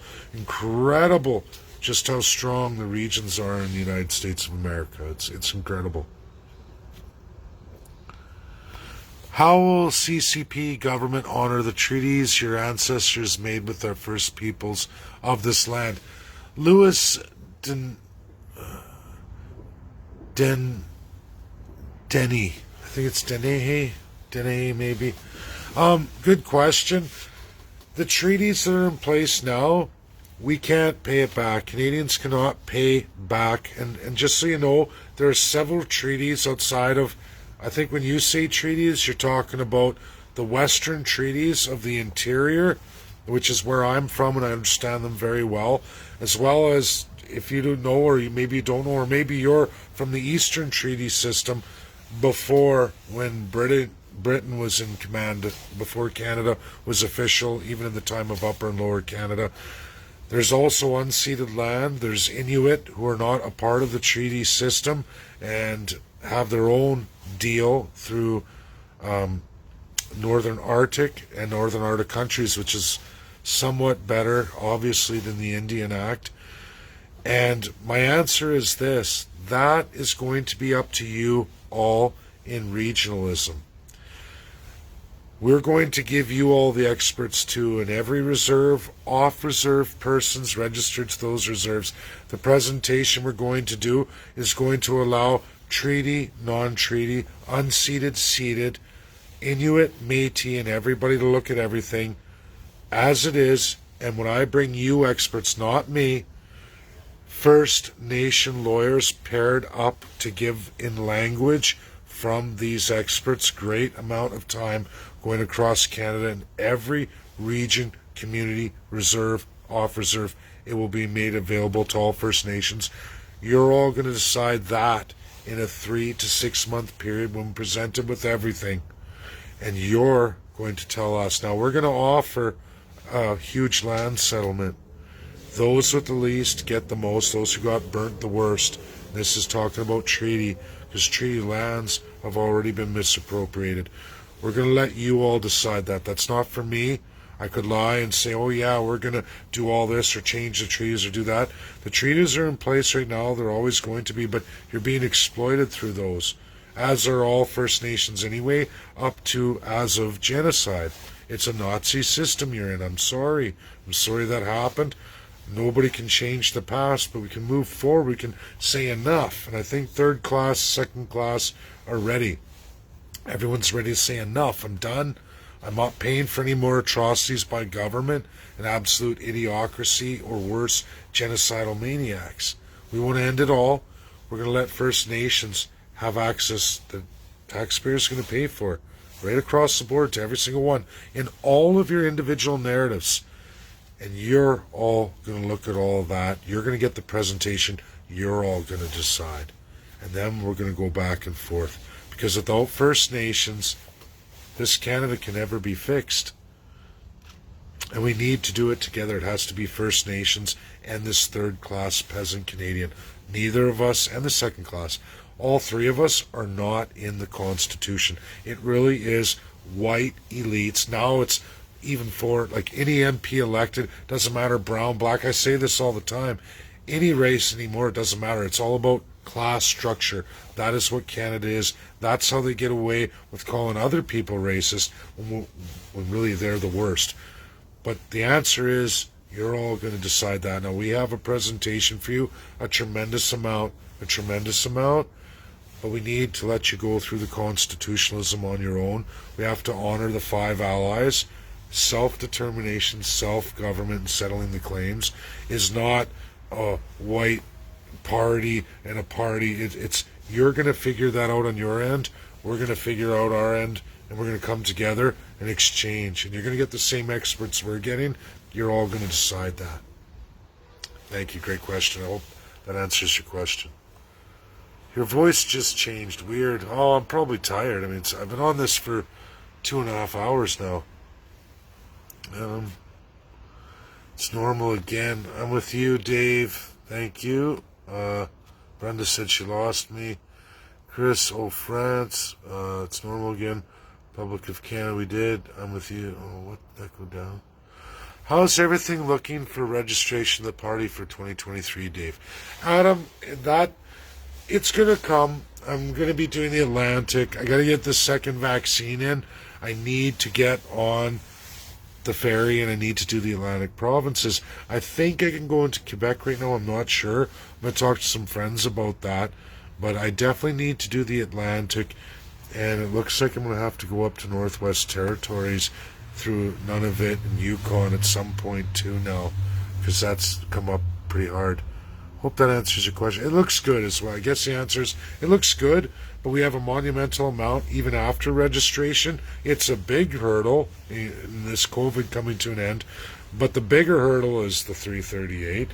just how strong the regions are in the United States of America. It's incredible. How will CCP government honor the treaties your ancestors made with our first peoples of this land? Louis Denny. I think it's Denny maybe. Good question. The treaties that are in place now, we can't pay it back. Canadians cannot pay back. And just so you know, there are several treaties outside of, I think when you say treaties, you're talking about the Western treaties of the interior, which is where I'm from and I understand them very well as if you don't know, or maybe you don't know, or maybe you're from the Eastern Treaty System before, when Britain was in command, before Canada was official, even in the time of Upper and Lower Canada. There's also unceded land. There's Inuit who are not a part of the treaty system and have their own deal through Northern Arctic and Northern Arctic countries, which is somewhat better, obviously, than the Indian Act. And my answer is this: that is going to be up to you all in regionalism. We're going to give you all the experts too, and every reserve, off-reserve persons registered to those reserves. The presentation we're going to do is going to allow treaty, non-treaty, unceded, ceded, Inuit, Métis, and everybody to look at everything as it is. And when I bring you experts, not me, First Nation lawyers paired up to give in language from these experts, great amount of time going across Canada in every region, community, reserve, off-reserve. It will be made available to all First Nations. You're all going to decide that in a 3 to 6 month period when presented with everything. And you're going to tell us. Now, we're going to offer a huge land settlement. Those with the least get the most. Those who got burnt the worst. This is talking about treaty, because treaty lands have already been misappropriated. We're going to let you all decide that. That's not for me. I could lie and say, oh yeah, we're going to do all this or change the treaties or do that. The treaties are in place right now. They're always going to be, but you're being exploited through those, as are all First Nations anyway, up to as of genocide. It's a Nazi system you're in. I'm sorry that happened. Nobody can change the past, but we can move forward. We can say enough. And I think third class, second class are ready. Everyone's ready to say enough. I'm done. I'm not paying for any more atrocities by government and absolute idiocracy, or worse, genocidal maniacs. We want to end it all. We're going to let First Nations have access. The taxpayers are going to pay for it, right across the board to every single one, in all of your individual narratives. And you're all going to look at all of that. You're going to get the presentation. You're all going to decide. And then we're going to go back and forth. Because without First Nations, this Canada can never be fixed. And we need to do it together. It has to be First Nations and this third-class peasant Canadian. Neither of us, and the second class, all three of us are not in the Constitution. It really is white elites. Now it's even for like any MP elected, doesn't matter, brown, black. I say this all the time. Any race anymore, it doesn't matter. It's all about class structure. That is what Canada is. That's how they get away with calling other people racist when really they're the worst. But the answer is, you're all going to decide that. Now, we have a presentation for you, a tremendous amount, but we need to let you go through the constitutionalism on your own. We have to honor the 5 allies. Self-determination, self-government, and settling the claims is not a white party and a party. It's you're going to figure that out on your end. We're going to figure out our end, and we're going to come together and exchange. And you're going to get the same experts we're getting. You're all going to decide that. Thank you. Great question. I hope that answers your question. Your voice just changed. Weird. Oh, I'm probably tired. I mean, I've been on this for 2.5 hours now. It's normal again. I'm with you, Dave. Thank you. Brenda said she lost me. Chris, oh, France. It's normal again. Republic of Canada, we did. I'm with you. Oh, what did that go down? How's everything looking for registration of the party for 2023, Dave? Adam, it's going to come. I'm going to be doing the Atlantic. I got to get the second vaccine in. I need to get on the ferry, and I need to do the Atlantic provinces. I think I can go into Quebec right now. I'm not sure. I'm going to talk to some friends about that. But I definitely need to do the Atlantic, and it looks like I'm going to have to go up to Northwest Territories through Nunavut and Yukon at some point too now, because that's come up pretty hard. Hope that answers your question. It looks good as well. I guess the answer is it looks good, but we have a monumental amount even after registration. It's a big hurdle in this COVID coming to an end, but the bigger hurdle is the 338.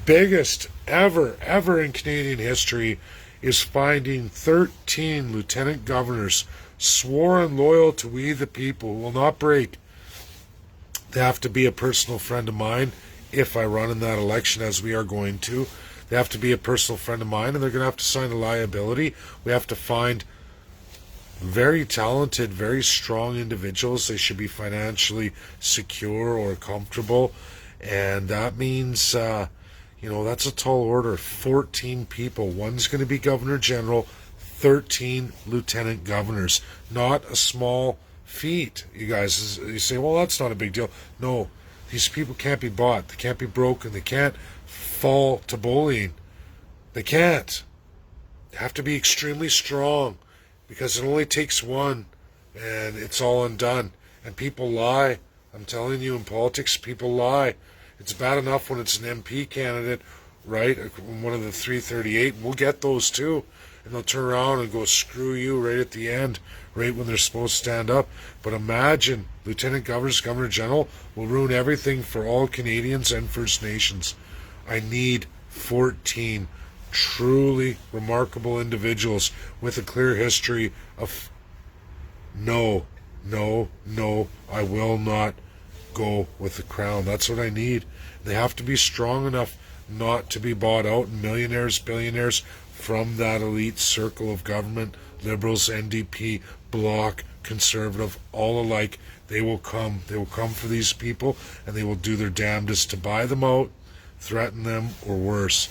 Biggest ever in Canadian history is finding 13 lieutenant governors sworn loyal to we the people who will not break. They have to be a personal friend of mine if I run in that election, as we are going to. They have to be a personal friend of mine, and they're going to have to sign a liability. We have to find very talented, very strong individuals. They should be financially secure or comfortable, and that means, that's a tall order. 14 people. One's going to be Governor General, 13 lieutenant governors. Not a small feat, you guys. You say, well, that's not a big deal. No, these people can't be bought. They can't be broken. They can't fall to bullying. They can't. They have to be extremely strong, because it only takes one, and it's all undone. And people lie. I'm telling you, in politics, people lie. It's bad enough when it's an MP candidate, right? One of the 338. We'll get those too. And they'll turn around and go, screw you, right at the end, right when they're supposed to stand up. But imagine, Lieutenant Governors, Governor General will ruin everything for all Canadians and First Nations. I need 14 truly remarkable individuals with a clear history of no, I will not go with the crown. That's what I need. They have to be strong enough not to be bought out, and millionaires, billionaires from that elite circle of government, Liberals, NDP, Bloc, Conservative, all alike. They will come. They will come for these people, and they will do their damnedest to buy them out, threaten them, or worse.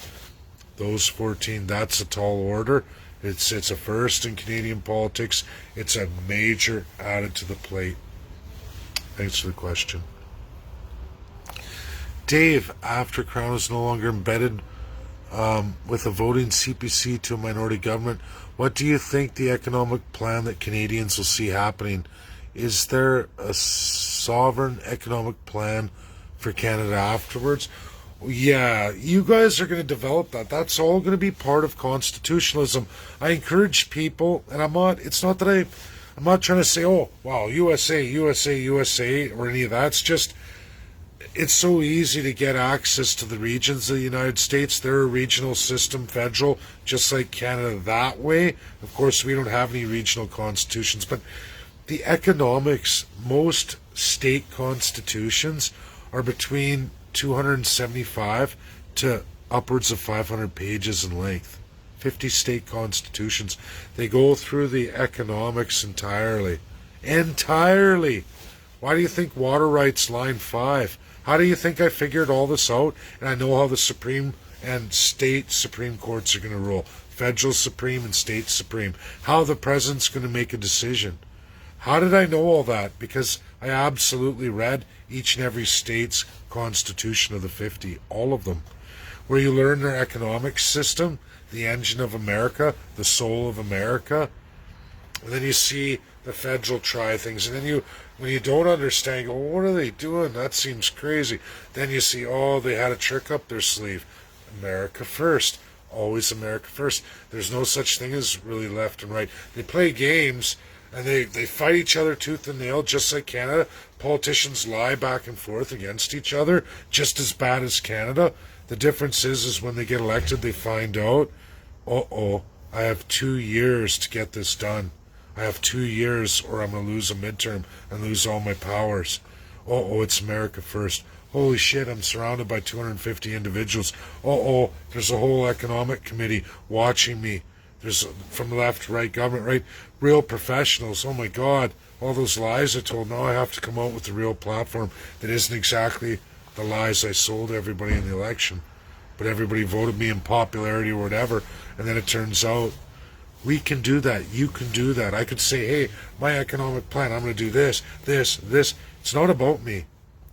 Those 14, that's a tall order. It's a first in Canadian politics. It's a major added to the plate. Thanks for the question. Dave, after Crown is no longer embedded with a voting CPC to a minority government, what do you think the economic plan that Canadians will see happening? Is there a sovereign economic plan for Canada afterwards? Yeah, you guys are going to develop that. That's all going to be part of constitutionalism. I encourage people, and I'm not trying to say, oh, wow, USA, or any of that. It's just, it's so easy to get access to the regions of the United States. They're a regional system, federal, just like Canada that way. Of course, we don't have any regional constitutions, but the economics, most state constitutions are between 275 to upwards of 500 pages in length. 50 state constitutions. They go through the economics entirely. Why do you think water rights line 5? How do you think I figured all this out and I know how the Supreme and state Supreme Courts are going to rule? federal supreme and state supreme, how the president's going to make a decision. How did I know all that? Because I absolutely read each and every state's constitution of the 50, all of them, where you learn their economic system, the engine of America, the soul of America. And then you see the federal try things, and then when you don't understand, you go, well, what are they doing? That seems crazy. Then you see, oh, they had a trick up their sleeve. America first. Always America first. There's no such thing as really left and right. They play games, and they fight each other tooth and nail, just like Canada. Politicians lie back and forth against each other, just as bad as Canada. The difference is when they get elected, they find out, uh-oh, I have 2 years to get this done. I have 2 years or I'm going to lose a midterm and lose all my powers. Uh-oh, it's America first. Holy shit, I'm surrounded by 250 individuals. Uh-oh, there's a whole economic committee watching me. There's from left, right, government, right, real professionals. Oh my God, all those lies I told. Now I have to come out with a real platform that isn't exactly the lies I sold everybody in the election. But everybody voted me in popularity or whatever, and then it turns out we can do that. You can do that. I could say, hey, my economic plan, I'm going to do this, this, this. It's not about me.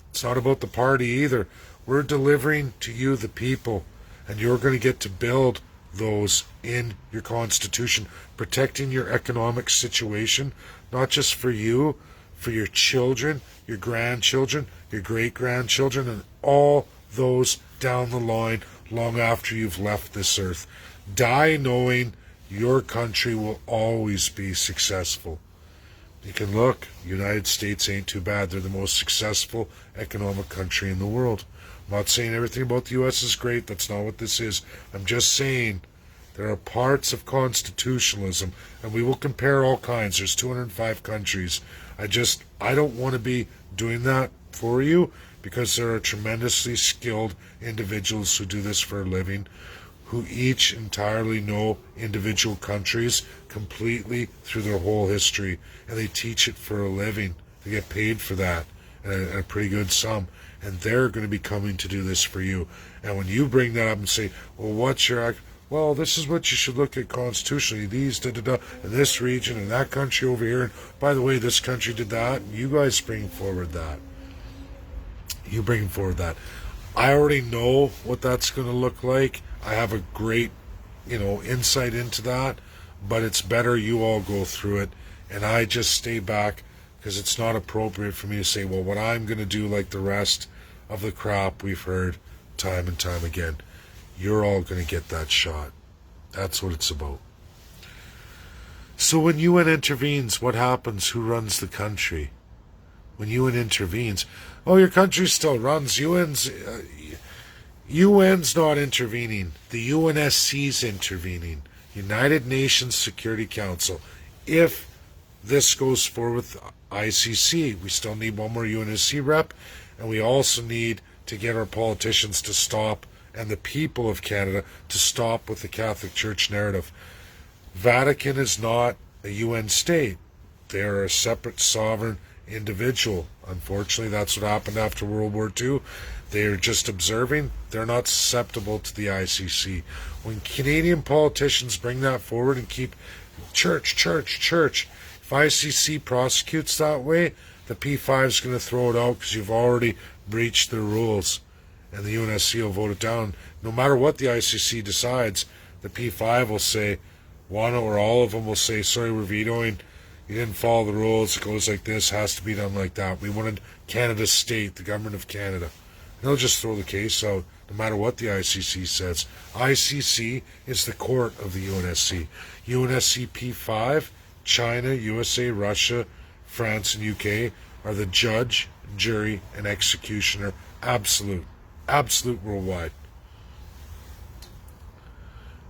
It's not about the party either. We're delivering to you, the people, and you're going to get to build those in your Constitution, protecting your economic situation, not just for you, for your children, your grandchildren, your great-grandchildren, and all those down the line long after you've left this earth. Die knowing your country will always be successful. You can look, United States ain't too bad. They're the most successful economic country in the world. I'm not saying everything about the U.S. is great. That's not what this is. I'm just saying there are parts of constitutionalism, and we will compare all kinds. There's 205 countries. I don't want to be doing that for you, because there are tremendously skilled individuals who do this for a living, who each entirely know individual countries completely through their whole history, and they teach it for a living. They get paid for that, and a pretty good sum, and they're going to be coming to do this for you. And when you bring that up and say, well, what's your... Well, this is what you should look at constitutionally. These, in this region, and that country over here. And by the way, this country did that. And you guys bring forward that. You bring forward that. I already know what that's going to look like. I have a great, insight into that. But it's better you all go through it. And I just stay back, because it's not appropriate for me to say, well, what I'm going to do, like the rest of the crap we've heard time and time again. You're all going to get that shot. That's what it's about. So when UN intervenes, what happens? Who runs the country? When UN intervenes, oh, your country still runs. UN's not intervening. The UNSC's intervening. United Nations Security Council. If this goes forward with ICC, we still need one more UNSC rep, and we also need to get our politicians to stop, and the people of Canada to stop with the Catholic Church narrative. Vatican is not a UN state. They are a separate sovereign individual. Unfortunately, that's what happened after World War II. They are just observing. They're not susceptible to the ICC. When Canadian politicians bring that forward and keep church, if ICC prosecutes that way, the P5 is going to throw it out, because you've already breached their rules. And the UNSC will vote it down. No matter what the ICC decides, the P5 will say, one or all of them will say, sorry, we're vetoing. You didn't follow the rules. It goes like this, has to be done like that. We wanted Canada State, the government of Canada. And they'll just throw the case out, no matter what the ICC says. ICC is the court of the UNSC. UNSC P5, China, USA, Russia, France, and UK are the judge, jury, and executioner. Absolute worldwide.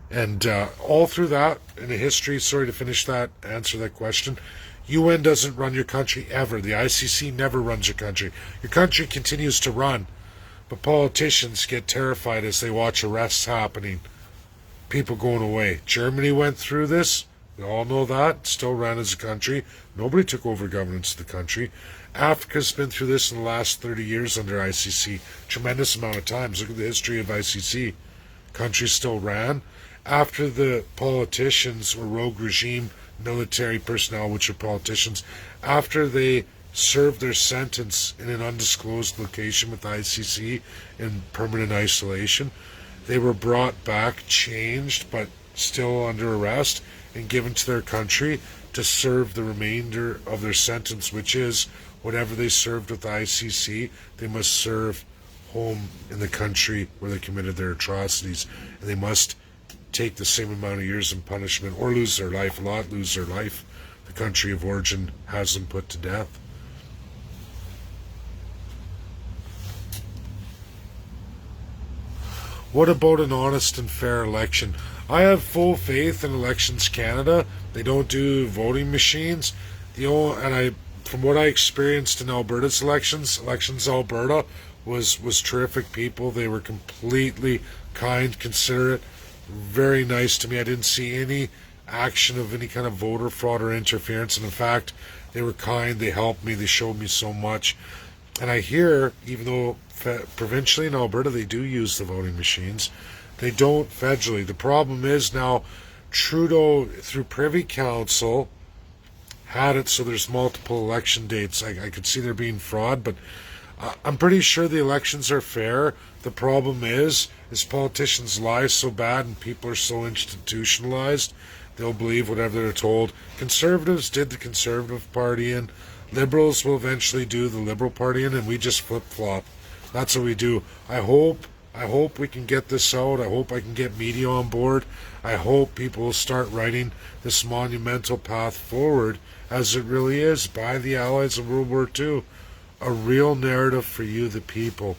And all through that, in the history, sorry to finish that, answer that question, UN doesn't run your country ever. The ICC never runs your country. Your country continues to run, but politicians get terrified as they watch arrests happening, people going away. Germany went through this. We all know that. Still ran as a country. Nobody took over governance of the country. Africa's been through this in the last 30 years under ICC. Tremendous amount of times. Look at the history of ICC. Countries still ran. after the politicians or rogue regime military personnel, which are politicians, after they served their sentence in an undisclosed location with the ICC in permanent isolation, they were brought back, changed, but still under arrest, and given to their country to serve the remainder of their sentence, which is whatever they served with the ICC, they must serve home in the country where they committed their atrocities, and they must take the same amount of years in punishment or lose their life. A lot lose their life. The country of origin has them put to death. What about an honest and fair election? I have full faith in Elections Canada. They don't do voting machines. From what I experienced in Alberta's elections Alberta was terrific people. They were completely kind, considerate, very nice to me. I didn't see any action of any kind of voter fraud or interference. And in fact, they were kind. They helped me. They showed me so much. And I hear, even though provincially in Alberta they do use the voting machines, they don't federally. The problem is now Trudeau, through Privy Council, had it so there's multiple election dates. I could see there being fraud, but I'm pretty sure the elections are fair. The problem is politicians lie so bad and people are so institutionalized, they'll believe whatever they're told. Conservatives did the Conservative Party in. Liberals will eventually do the Liberal Party in, and we just flip-flop. That's what we do. I hope we can get this out. I hope I can get media on board. I hope people will start writing this monumental path forward, as it really is, by the Allies of World War II. A real narrative for you, the people.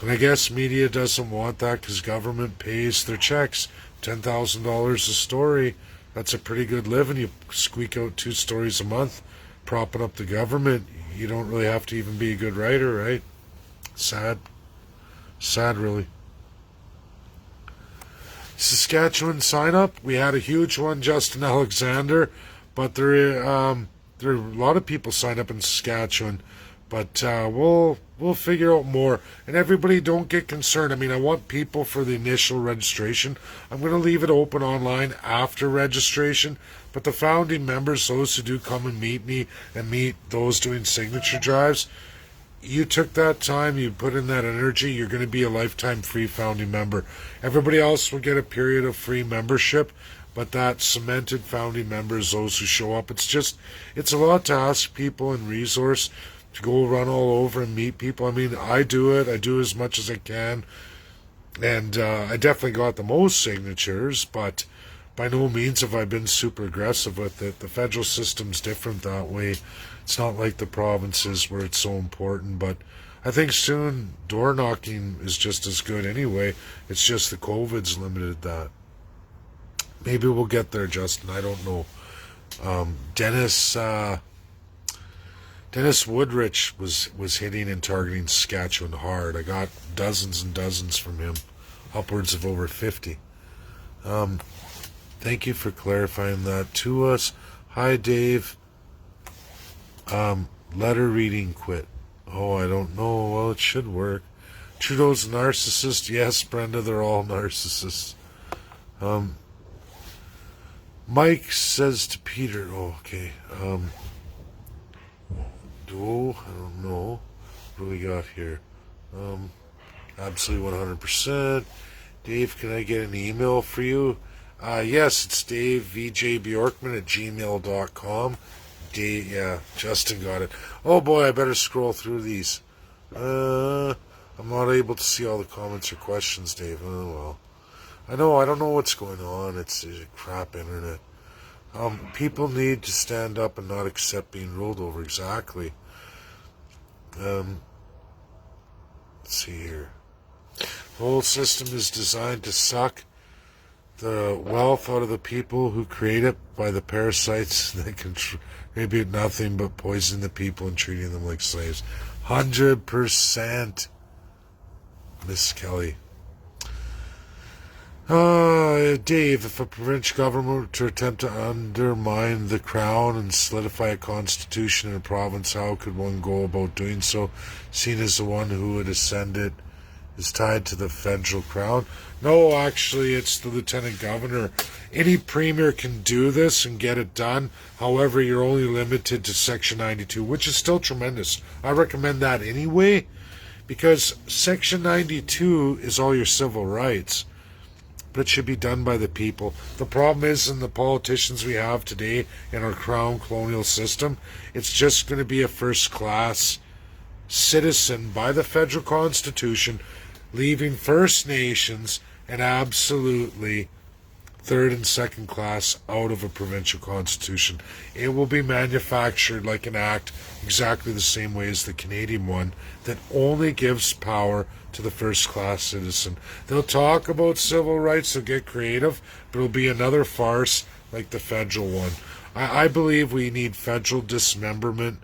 And I guess media doesn't want that because government pays their checks. $10,000 a story. That's a pretty good living. You squeak out 2 stories a month, propping up the government. You don't really have to even be a good writer, right? Sad. Sad, really. Saskatchewan sign-up. We had a huge one, Justin Alexander, but there are a lot of people signed up in Saskatchewan. But we'll figure out more. And everybody, don't get concerned. I mean, I want people for the initial registration. I'm going to leave it open online after registration. But the founding members, those who do come and meet me and meet those doing signature drives, you took that time, you put in that energy, you're going to be a lifetime free founding member. Everybody else will get a period of free membership, but that cemented founding members, those who show up, it's a lot to ask people and resource to go run all over and meet people. I mean, I do it. I do as much as I can. And I definitely got the most signatures, but by no means have I been super aggressive with it. The federal system's different that way. It's not like the provinces where it's so important, but I think soon door knocking is just as good anyway. It's just the COVID's limited that. Maybe we'll get there, Justin. I don't know. Dennis Woodrich was hitting and targeting Saskatchewan hard. I got dozens and dozens from him, upwards of over 50. Thank you for clarifying that to us. Hi, Dave. Letter reading quit. Oh, I don't know. Well, it should work. Trudeau's a narcissist. Yes, Brenda, they're all narcissists. Mike says to Peter, oh, okay. I don't know. What do we got here? Absolutely 100%. Dave, can I get an email for you? Yes, it's Dave, VJ Bjorkman at gmail.com. Dave, yeah, Justin got it. Oh boy, I better scroll through these. I'm not able to see all the comments or questions, Dave. Oh well. I don't know what's going on. It's a crap internet. People need to stand up and not accept being ruled over. Exactly. Let's see here. The whole system is designed to suck the wealth out of the people who create it by the parasites that contribute nothing but poisoning the people and treating them like slaves. 100%. Miss Kelly. Dave, if a provincial government were to attempt to undermine the crown and solidify a constitution in a province, how could one go about doing so, seen as the one who would ascend it is tied to the federal crown. No, actually, it's the lieutenant governor. Any premier can do this and get it done. However, you're only limited to Section 92, which is still tremendous. I recommend that anyway, because Section 92 is all your civil rights, but it should be done by the people. The problem is, in the politicians we have today in our crown colonial system, it's just going to be a first-class citizen by the federal constitution, leaving First Nations and absolutely third and second class out of a provincial constitution. It will be manufactured like an act exactly the same way as the Canadian one that only gives power to the first class citizen. They'll talk about civil rights, they'll get creative, but it'll be another farce like the federal one. I believe we need federal dismemberment,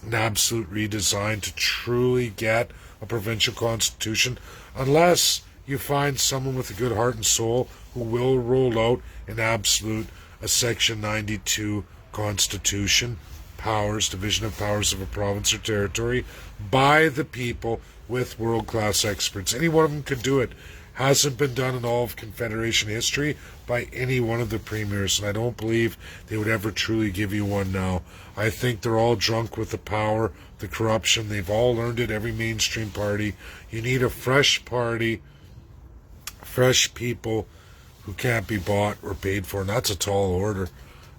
an absolute redesign to truly get a provincial constitution, unless you find someone with a good heart and soul who will roll out a Section 92 constitution, powers, division of powers of a province or territory, by the people with world-class experts. Any one of them could do it. Hasn't been done in all of Confederation history by any one of the premiers, and I don't believe they would ever truly give you one now. I think they're all drunk with the power, the corruption. They've all learned it, every mainstream party. You need a fresh party, fresh people who can't be bought or paid for, and that's a tall order.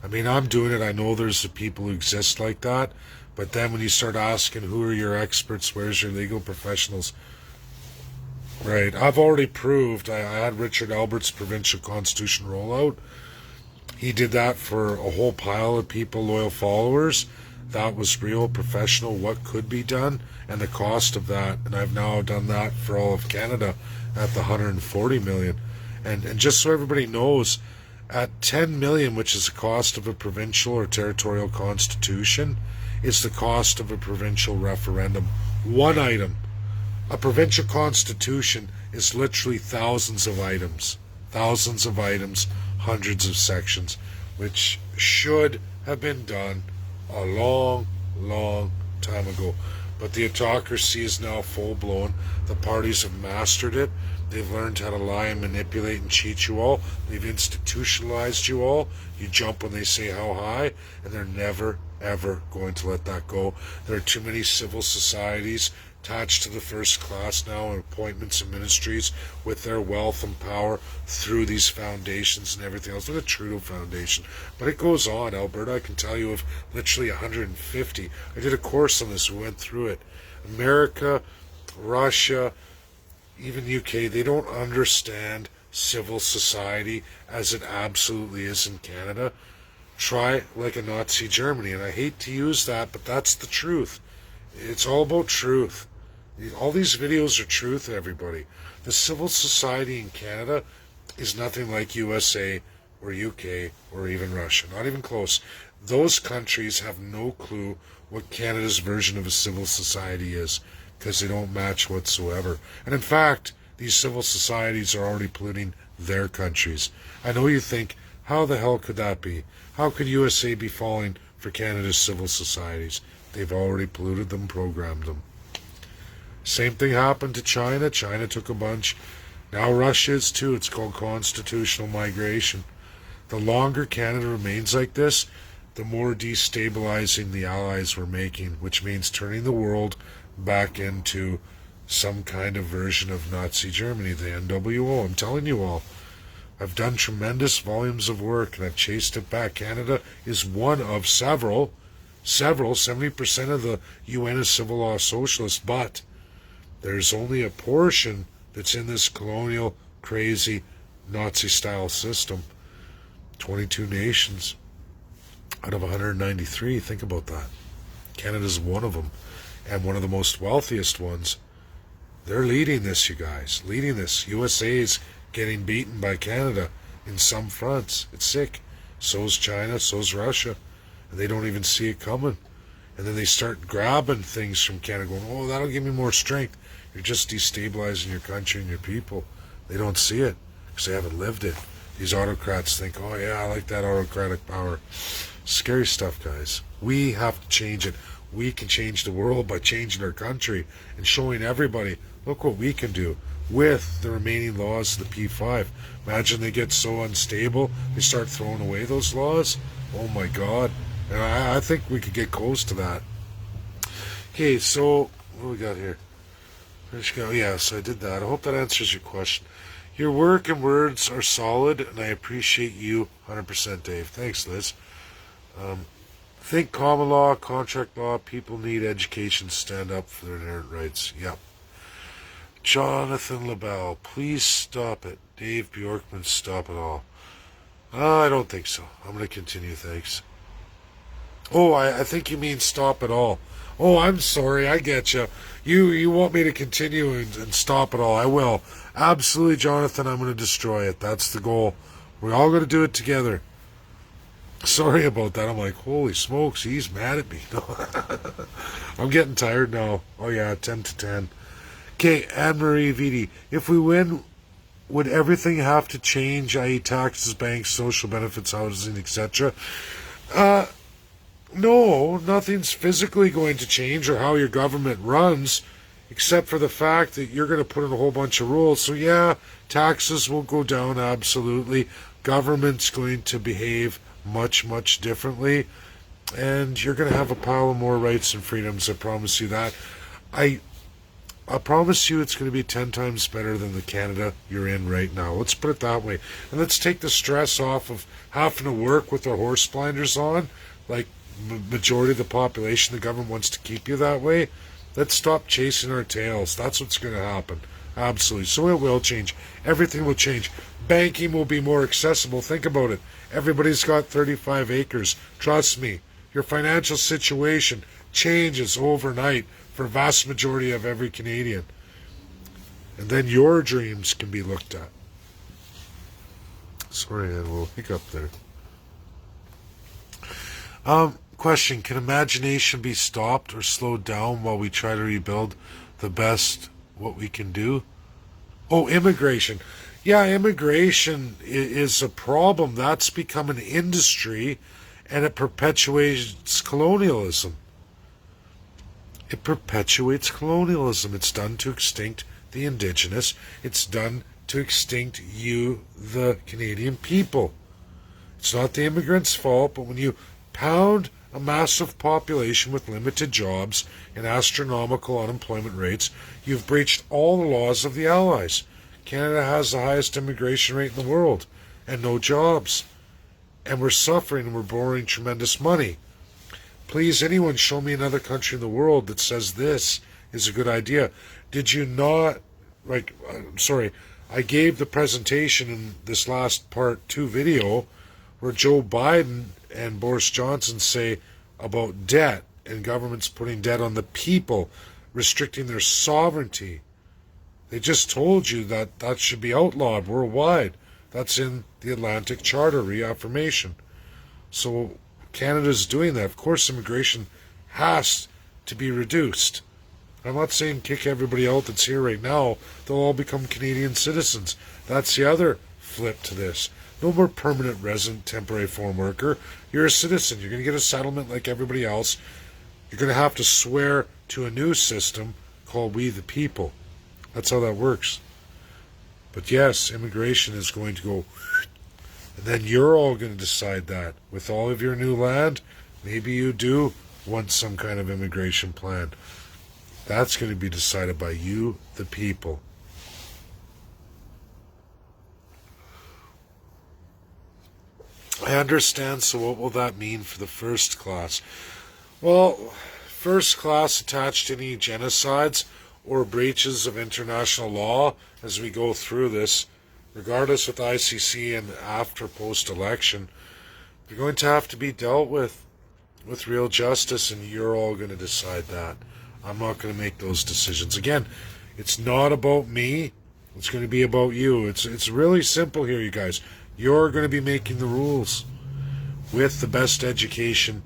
I mean, I'm doing it. I know there's the people who exist like that, but then when you start asking who are your experts, where's your legal professionals? Right, I've already proved. I had Richard Albert's provincial constitution rollout. He did that for a whole pile of people, loyal followers. That was real, professional, what could be done, and the cost of that. And I've now done that for all of Canada at the 140 million. And just so everybody knows, at 10 million, which is the cost of a provincial or territorial constitution, is the cost of a provincial referendum. One item. A provincial constitution is literally thousands of items, hundreds of sections, which should have been done a long, long time ago. But the autocracy is now full-blown. The parties have mastered it. They've learned how to lie and manipulate and cheat you all. They've institutionalized you all. You jump when they say how high, and they're never, ever going to let that go. There are too many civil societies attached to the first class now, and appointments and ministries with their wealth and power through these foundations and everything else. Look at the Trudeau Foundation. But it goes on. Alberta, I can tell you of literally 150. I did a course on this. We went through it. America, Russia, even UK, they don't understand civil society as it absolutely is in Canada. Try like a Nazi Germany. And I hate to use that, but that's the truth. It's all about truth. All these videos are truth, everybody. The civil society in Canada is nothing like USA or UK or even Russia. Not even close. Those countries have no clue what Canada's version of a civil society is, because they don't match whatsoever. And in fact, these civil societies are already polluting their countries. I know you think, how the hell could that be? How could USA be falling for Canada's civil societies? They've already polluted them, programmed them. Same thing happened to China. China took a bunch. Now Russia is too. It's called constitutional migration. The longer Canada remains like this, the more destabilizing the allies we're making, which means turning the world back into some kind of version of Nazi Germany, the NWO. I'm telling you all. I've done tremendous volumes of work, and I've chased it back. Canada is one of several, 70% of the UN is civil law socialist, but there's only a portion that's in this colonial, crazy, Nazi-style system. 22 nations out of 193. Think about that. Canada's one of them, and one of the most wealthiest ones. They're leading this, you guys. Leading this. USA's getting beaten by Canada in some fronts. It's sick. So's China, so's Russia. And they don't even see it coming. And then they start grabbing things from Canada, going, oh, that'll give me more strength. You're just destabilizing your country and your people. They don't see it because they haven't lived it. These autocrats think, oh yeah, I like that autocratic power. Scary stuff, guys. We have to change it. we can change the world by changing our country and showing everybody, look what we can do with the remaining laws of the P5. Imagine they get so unstable, they start throwing away those laws. Oh my God. And I think we could get close to that. Okay, so what do we got here? Yes, I did that. I hope that answers your question. Your work and words are solid, and I appreciate you 100%, Dave. Thanks, Liz. Think common law, contract law, people need education to stand up for their inherent rights. Yep. Jonathan LaBelle, please stop it. Dave Bjorkman, stop it all. I don't think so. I'm going to continue, thanks. Oh, I think you mean stop it all. Oh, I'm sorry, I get you. You want me to continue and stop it all. I will. Absolutely, Jonathan, I'm going to destroy it. That's the goal. We're all going to do it together. Sorry about that. I'm like, holy smokes, he's mad at me. No. I'm getting tired now. Oh, yeah, 10 to 10. Okay, Anne-Marie Vitti. If we win, would everything have to change, i.e. taxes, banks, social benefits, housing, etc.? No, nothing's physically going to change or how your government runs, except for the fact that you're going to put in a whole bunch of rules. So yeah, taxes will go down, absolutely. Government's going to behave much, much differently. And you're going to have a pile of more rights and freedoms, I promise you that. I promise you it's going to be 10 times better than the Canada you're in right now. Let's put it that way. And let's take the stress off of having to work with our horse blinders on, like majority of the population. The government wants to keep you that way. Let's stop chasing our tails. That's what's going to happen. Absolutely. So it will change. Everything will change. Banking will be more accessible. Think about it. Everybody's got 35 acres. Trust me, your financial situation changes overnight for a vast majority of every Canadian. And then your dreams can be looked at. Sorry, I had a little hiccup there. Question, can imagination be stopped or slowed down while we try to rebuild the best what we can do? Oh, immigration. Yeah, immigration is a problem. That's become an industry, and it perpetuates colonialism. It perpetuates colonialism. It's done to extinct the Indigenous. It's done to extinct you, the Canadian people. It's not the immigrants' fault, but when you pound a massive population with limited jobs and astronomical unemployment rates, you've breached all the laws of the Allies. Canada has the highest immigration rate in the world, and no jobs. And we're suffering, and we're borrowing tremendous money. Please, anyone show me another country in the world that says this is a good idea. Did you not, I gave the presentation in this last part 2 video where Joe Biden and Boris Johnson say about debt and governments putting debt on the people, restricting their sovereignty. They just told you that that should be outlawed worldwide. That's in the Atlantic Charter reaffirmation. So Canada's doing that. Of course, immigration has to be reduced. I'm not saying kick everybody out that's here right now. They'll all become Canadian citizens. That's the other flip to this. No more permanent resident, temporary foreign worker. You're a citizen. You're going to get a settlement like everybody else. You're going to have to swear to a new system called We the People. That's how that works. But yes, immigration is going to go. And then you're all going to decide that. With all of your new land, maybe you do want some kind of immigration plan. That's going to be decided by you, the people. I understand, so what will that mean for the first class? Well, first class attached to any genocides or breaches of international law as we go through this, regardless with ICC and after post-election, they're going to have to be dealt with real justice, and you're all going to decide that. I'm not going to make those decisions. Again, it's not about me. It's going to be about you. It's really simple here, you guys. You're going to be making the rules. With the best education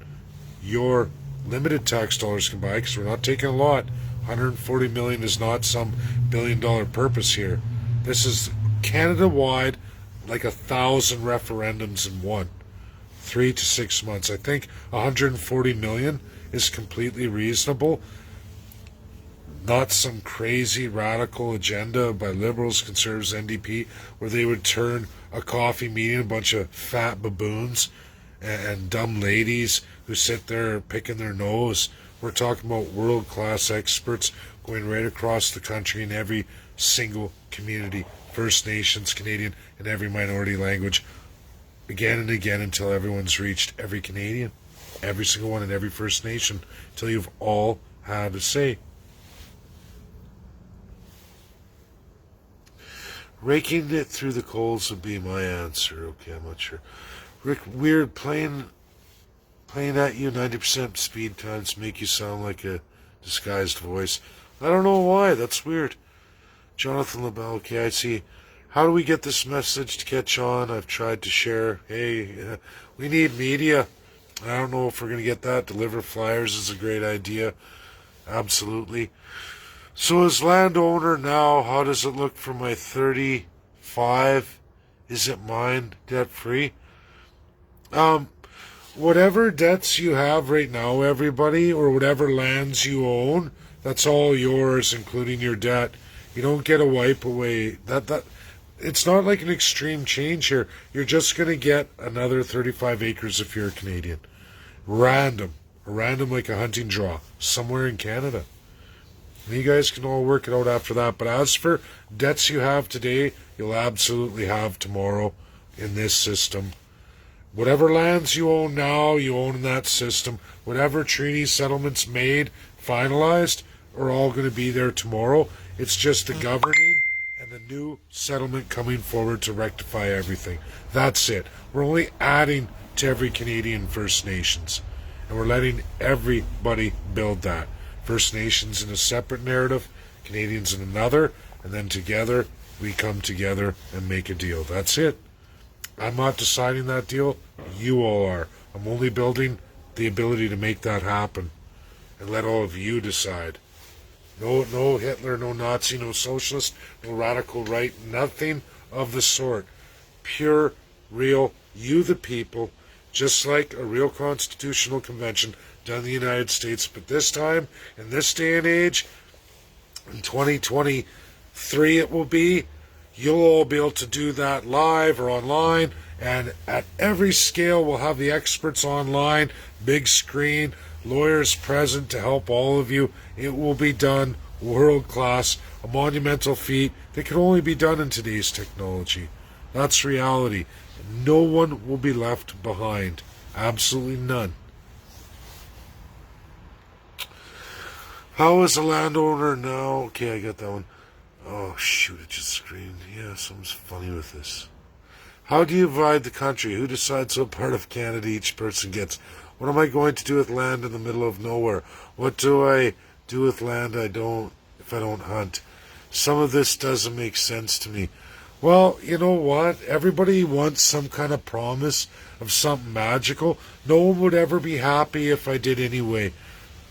your limited tax dollars can buy, because we're not taking a lot. 140 million is not some billion-dollar purpose here. This is Canada-wide, like 1,000 referendums in one. 3 to 6 months. I think 140 million is completely reasonable. Not some crazy radical agenda by Liberals, Conservatives, NDP, where they would turn a coffee meeting a bunch of fat baboons and dumb ladies who sit there picking their nose. We're talking about world-class experts going right across the country in every single community, First Nations, Canadian, and every minority language, again and again until everyone's reached every Canadian, every single one in every First Nation, until you've all had a say. Raking it through the coals would be my answer. Okay, I'm not sure. Rick, weird, playing at you 90% speed times make you sound like a disguised voice. I don't know why. That's weird. Jonathan LaBelle, okay, I see. How do we get this message to catch on? I've tried to share. Hey, we need media. I don't know if we're going to get that. Deliver flyers is a great idea. Absolutely. So as landowner now, how does it look for my 35? Is it mine, debt-free? Whatever debts you have right now, everybody, or whatever lands you own, that's all yours, including your debt. You don't get a wipe away. It's not like an extreme change here. You're just going to get another 35 acres if you're a Canadian. Random like a hunting draw, somewhere in Canada. And you guys can all work it out after that. But as for debts you have today, you'll absolutely have tomorrow in this system. Whatever lands you own now, you own in that system. Whatever treaty settlements made, finalized, are all going to be there tomorrow. It's just the governing and the new settlement coming forward to rectify everything. That's it. We're only adding to every Canadian First Nations. And we're letting everybody build that. First Nations in a separate narrative, Canadians in another, and then together we come together and make a deal. That's it. I'm not deciding that deal. You all are. I'm only building the ability to make that happen and let all of you decide. No Hitler, no Nazi, no socialist, no radical right, nothing of the sort. Pure, real, you the people, just like a real constitutional convention done in the United States. But this time, in this day and age, in 2023 it will be, you'll all be able to do that live or online, and at every scale we'll have the experts online, big screen, lawyers present to help all of you. It will be done world class, a monumental feat that can only be done in today's technology. That's reality. No one will be left behind. Absolutely none. How is a landowner now? Okay, I got that one. Oh, shoot, it just screamed. Yeah, something's funny with this. How do you divide the country? Who decides what part of Canada each person gets? What am I going to do with land in the middle of nowhere? What do I do with land if I don't hunt? Some of this doesn't make sense to me. Well, you know what? Everybody wants some kind of promise of something magical. No one would ever be happy if I did anyway.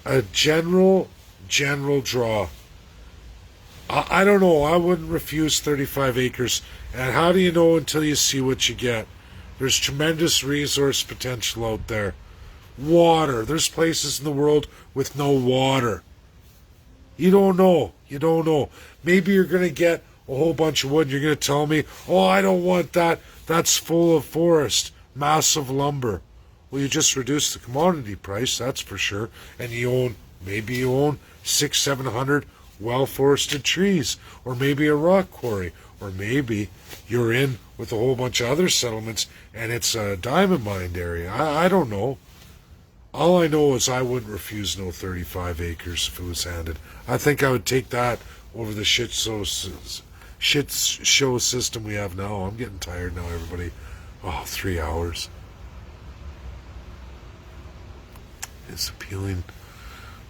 A general draw. I don't know. I wouldn't refuse 35 acres. And how do you know until you see what you get? There's tremendous resource potential out there. Water. There's places in the world with no water. You don't know. You don't know. Maybe you're going to get a whole bunch of wood and you're going to tell me, oh, I don't want that. That's full of forest. Massive lumber. Well, you just reduce the commodity price, that's for sure. And maybe you own 600-700 well-forested trees, or maybe a rock quarry, or maybe you're in with a whole bunch of other settlements and it's a diamond mine area. I don't know. All I know is I wouldn't refuse no 35 acres if it was handed. I think I would take that over the shit show system we have now. I'm getting tired now, everybody. Oh, 3 hours. It's appealing.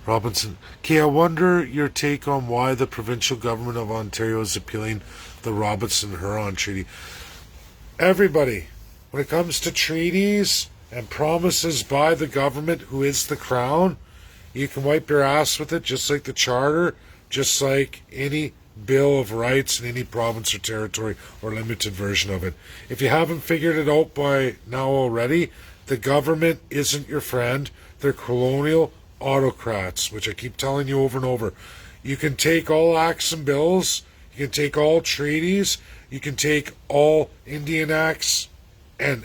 Robinson. Okay, I wonder your take on why the provincial government of Ontario is appealing the Robinson-Huron Treaty. Everybody, when it comes to treaties and promises by the government, who is the Crown, you can wipe your ass with it, just like the Charter, just like any Bill of Rights in any province or territory or limited version of it. If you haven't figured it out by now already, the government isn't your friend. They're colonial, autocrats, which I keep telling you over and over. You can take all acts and bills, you can take all treaties, you can take all Indian acts and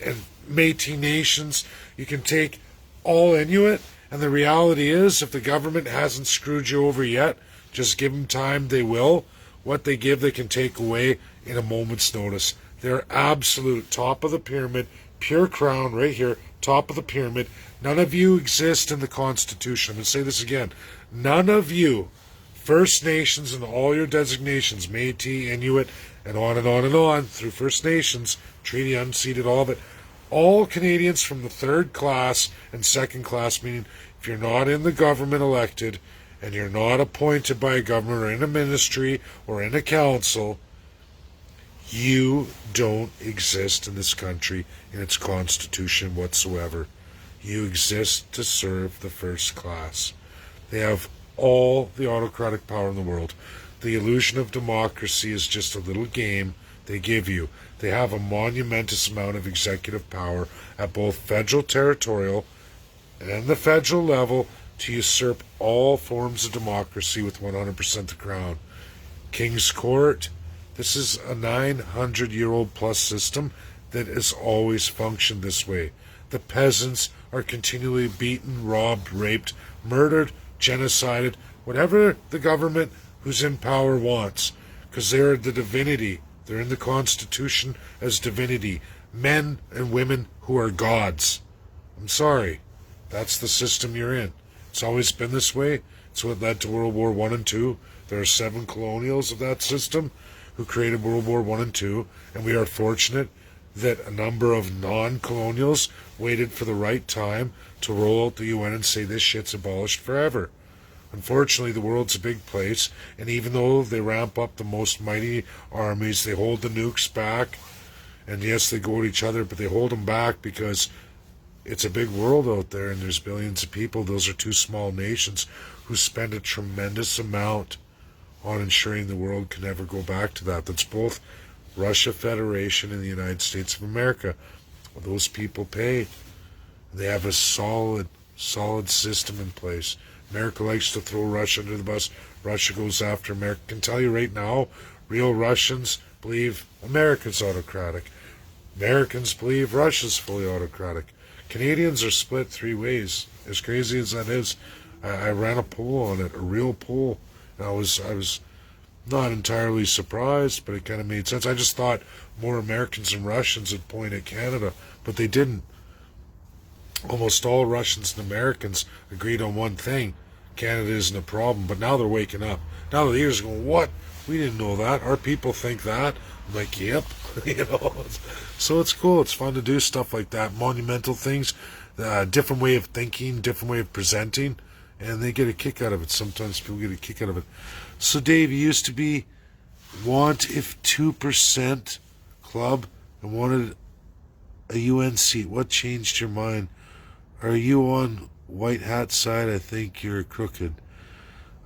Métis nations, you can take all Inuit, and the reality is, if the government hasn't screwed you over yet, just give them time, they will. What they give, they can take away in a moment's notice. They're absolute top of the pyramid, pure crown right here, top of the pyramid. None of you exist in the Constitution. I'm going to say this again. None of you, First Nations and all your designations, Métis, Inuit, and on and on and on, through First Nations, treaty, unceded, all of it, all Canadians from the third class and second class, meaning if you're not in the government elected and you're not appointed by a government or in a ministry or in a council, you don't exist in this country in its constitution whatsoever. You exist to serve the first class. They have all the autocratic power in the world. The illusion of democracy is just a little game they give you. They have a monumentous amount of executive power at both federal, territorial, and the federal level to usurp all forms of democracy with 100% the crown. King's Court, this is a 900-year-old plus system that has always functioned this way. The peasants are continually beaten, robbed, raped, murdered, genocided, whatever the government who's in power wants, because they're the divinity. They're in the Constitution as divinity. Men and women who are gods. I'm sorry. That's the system you're in. It's always been this way. It's what led to World War I and II. There are 7 colonials of that system who created World War I and II, and we are fortunate that a number of non-colonials waited for the right time to roll out the UN and say this shit's abolished forever. Unfortunately, the world's a big place, and even though they ramp up the most mighty armies, they hold the nukes back, and yes, they go at each other, but they hold them back because it's a big world out there, and there's billions of people. Those are 2 small nations who spend a tremendous amount on ensuring the world can never go back to that. That's both Russia Federation and the United States of America. Those people pay. They have a solid system in place. America likes to throw Russia under the bus. Russia goes after America. I can tell you right now, real Russians believe America's autocratic. Americans believe Russia's fully autocratic. Canadians are split 3 ways. As crazy as that is, I ran a poll on it, a real poll, and I was not entirely surprised, but it kind of made sense. I just thought more Americans and Russians would point at Canada, but they didn't. Almost all Russians and Americans agreed on one thing: Canada isn't a problem. But now they're waking up. Now the leaders are going, "What? We didn't know that. Our people think that." I'm like, "Yep." So it's cool. It's fun to do stuff like that, monumental things, different way of thinking, different way of presenting, and they get a kick out of it. Sometimes people get a kick out of it. So Dave, you used to be want if 2% club and wanted a UN seat. What changed your mind? Are you on white hat side? I think you're crooked.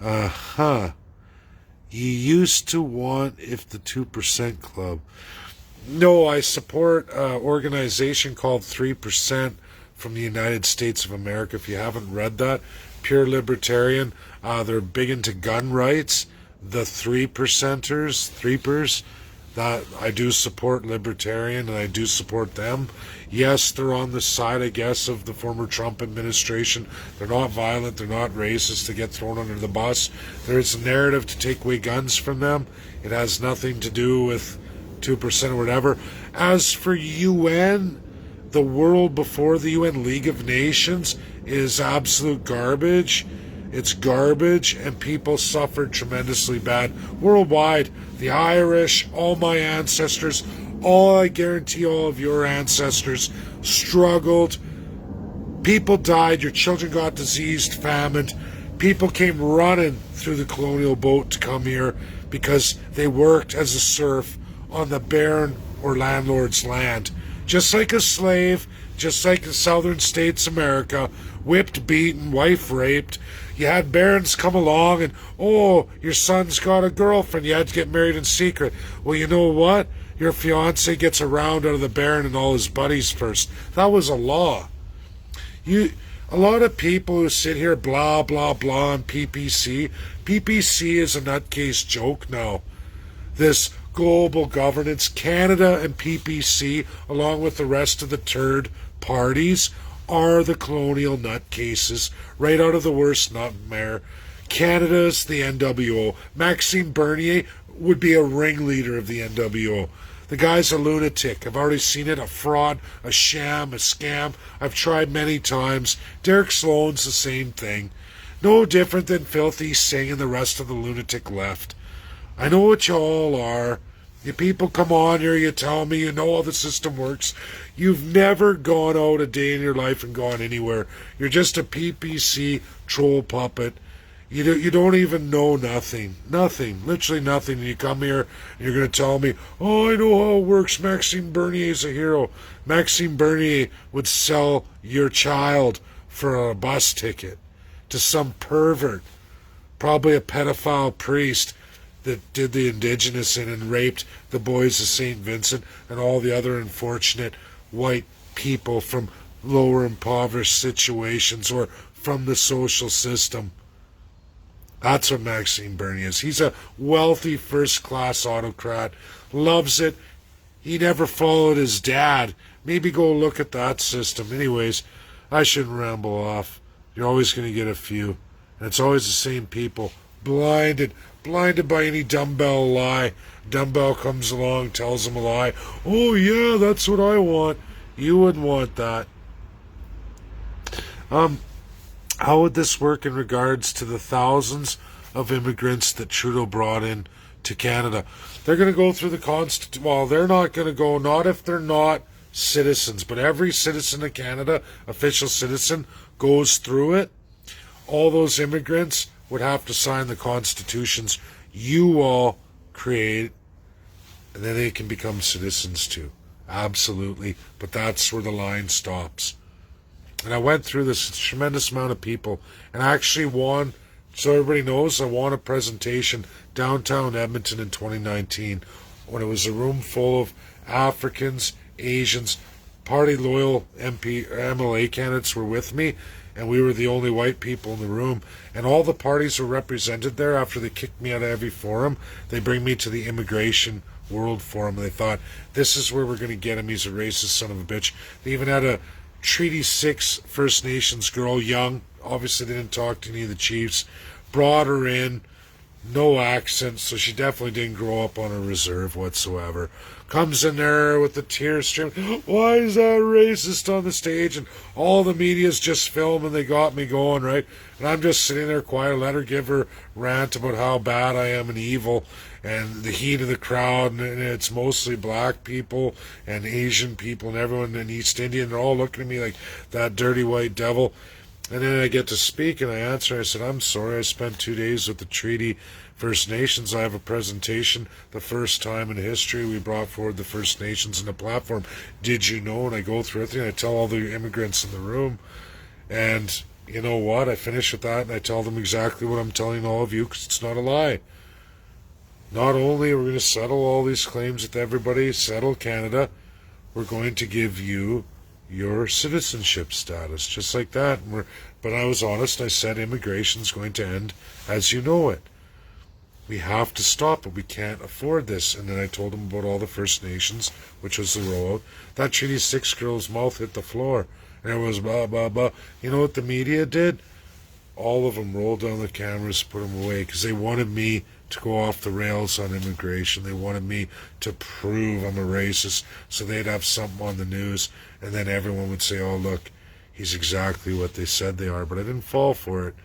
You used to want if the 2% club. No, I support an organization called 3% from the United States of America. If you haven't read that, pure libertarian. They're big into gun rights. The 3%ers, Threepers, that I do support libertarian, and I do support them. Yes, they're on the side, I guess, of the former Trump administration. They're not violent, they're not racist, they get thrown under the bus. There's a narrative to take away guns from them. It has nothing to do with 2% or whatever. As for UN, the world before the UN, League of Nations, is absolute garbage. It's garbage, and people suffered tremendously bad worldwide. The Irish, all my ancestors, I guarantee all of your ancestors struggled. People died, your children got diseased, famined. People came running through the colonial boat to come here because they worked as a serf on the baron or landlord's land. Just like a slave, just like in southern states America, whipped, beaten, wife raped. You had barons come along and, oh, your son's got a girlfriend. You had to get married in secret. Well, you know what? Your fiancé gets a round out of the baron and all his buddies first. That was a law. A lot of people who sit here blah blah blah on PPC. PPC is a nutcase joke now. This global governance, Canada and PPC, along with the rest of the turd parties, are the colonial nutcases right out of the worst nightmare. Canada's the NWO. Maxime Bernier would be a ringleader of the NWO. The guy's a lunatic. I've already seen it. A fraud, a sham, a scam. I've tried many times. Derek Sloan's the same thing. No different than Filthy Singh and the rest of the lunatic left. I know what you all are. You people come on here, you tell me you know how the system works. You've never gone out a day in your life and gone anywhere. You're just a PPC troll puppet. You don't even know nothing. Nothing. Literally nothing. And you come here and you're going to tell me, oh, I know how it works. Maxime Bernier's a hero. Maxime Bernier would sell your child for a bus ticket to some pervert, probably a pedophile priest that did the Indigenous in and raped the boys of St. Vincent and all the other unfortunate white people from lower impoverished situations or from the social system. That's what Maxime Bernier is. He's a wealthy first-class autocrat. Loves it. He never followed his dad. Maybe go look at that system. Anyways, I shouldn't ramble off. You're always going to get a few. And it's always the same people. Blinded by any dumbbell lie. Dumbbell comes along, tells them a lie. Oh, yeah, that's what I want. You wouldn't want that. How would this work in regards to the thousands of immigrants that Trudeau brought in to Canada? They're going to go through the well, they're not going to go, not if they're not citizens, but every citizen of Canada, official citizen, goes through it. All those immigrants would have to sign the constitutions you all create, and then they can become citizens too. Absolutely. But that's where the line stops. And I went through this tremendous amount of people, and I actually won, so everybody knows, I won a presentation downtown Edmonton in 2019 when it was a room full of Africans, Asians, party loyal MLA candidates were with me, and we were the only white people in the room, and all the parties were represented there. After they kicked me out of every forum, they bring me to the Immigration World Forum, and they thought, this is where we're going to get him, he's a racist son of a bitch. They even had a Treaty 6 First Nations girl, young, obviously they didn't talk to any of the chiefs, brought her in, no accent, so she definitely didn't grow up on a reserve whatsoever. Comes in there with the tears streaming, why is that racist on the stage? And all the media's just filming, they got me going, right? And I'm just sitting there quiet, let her give her rant about how bad I am and evil, and the heat of the crowd, and it's mostly black people and Asian people and everyone in East India, and they're all looking at me like that dirty white devil. And then I get to speak, and I answer. I said, I'm sorry, I spent 2 days with the Treaty First Nations. I have a presentation. The first time in history we brought forward the First Nations in the platform. Did you know? And I go through everything. I tell all the immigrants in the room. And you know what? I finish with that, and I tell them exactly what I'm telling all of you, because it's not a lie. Not only are we going to settle all these claims with everybody, settle Canada, we're going to give you your citizenship status, just like that. But I was honest, I said immigration's going to end as you know it. We have to stop it. We can't afford this. And then I told them about all the First Nations, which was the rollout. That Treaty 6 girl's mouth hit the floor. And it was blah, blah, blah. You know what the media did? All of them rolled down the cameras, put them away, because they wanted me to go off the rails on immigration. They wanted me to prove I'm a racist, so they'd have something on the news, and then everyone would say, oh, look, he's exactly what they said they are. But I didn't fall for it,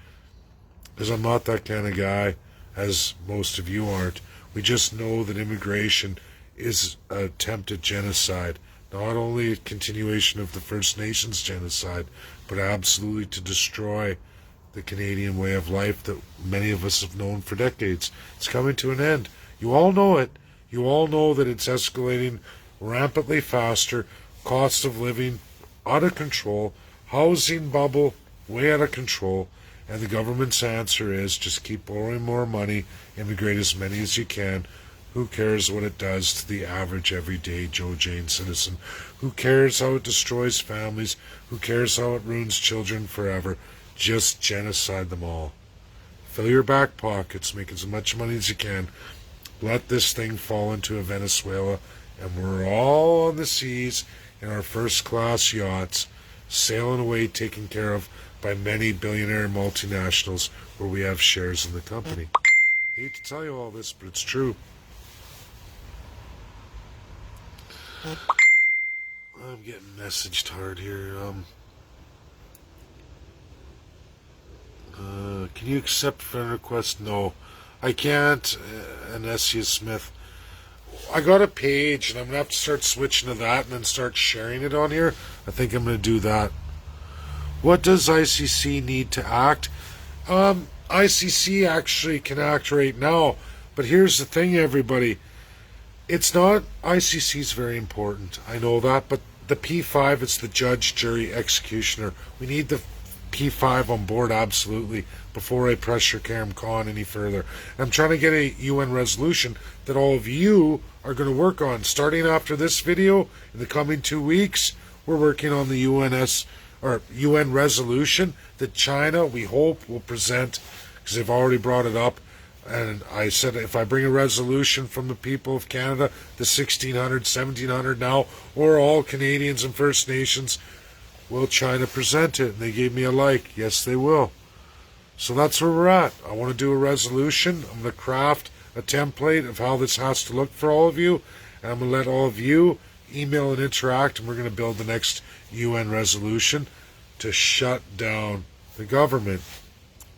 because I'm not that kind of guy, as most of you aren't. We just know that immigration is an attempted genocide, not only a continuation of the First Nations genocide, but absolutely to destroy the Canadian way of life that many of us have known for decades. It's coming to an end. You all know it. You all know that it's escalating rampantly faster, cost of living out of control, housing bubble way out of control, and the government's answer is just keep borrowing more money, immigrate as many as you can, Who cares what it does to the average everyday Joe Jane citizen? Who cares how it destroys families? Who cares how it ruins children forever? Just genocide them all. Fill your back pockets, make as much money as you can. Let this thing fall into a Venezuela, and we're all on the seas in our first-class yachts, sailing away taken care of by many billionaire multinationals where we have shares in the company. I hate to tell you all this, but it's true. I'm getting messaged hard here. Can you accept friend request? No, I can't. Anesia Smith. I got a page, and I'm gonna have to start switching to that, and then start sharing it on here. I think I'm gonna do that. What does ICC need to act? ICC actually can act right now, but here's the thing, everybody. It's not, ICC's very important. I know that, but the P5 is the judge, jury, executioner. We need the P5 on board, absolutely, before I pressure Karim Khan any further. And I'm trying to get a UN resolution that all of you are going to work on. Starting after this video, in the coming 2 weeks, we're working on the UN resolution that China, we hope, will present, because they've already brought it up. And I said, if I bring a resolution from the people of Canada, the 1,600, 1,700 now, or all Canadians and First Nations, will China present it? And they gave me a like. Yes, they will. So that's where we're at. I want to do a resolution. I'm going to craft a template of how this has to look for all of you. And I'm going to let all of you email and interact. And we're going to build the next UN resolution to shut down the government.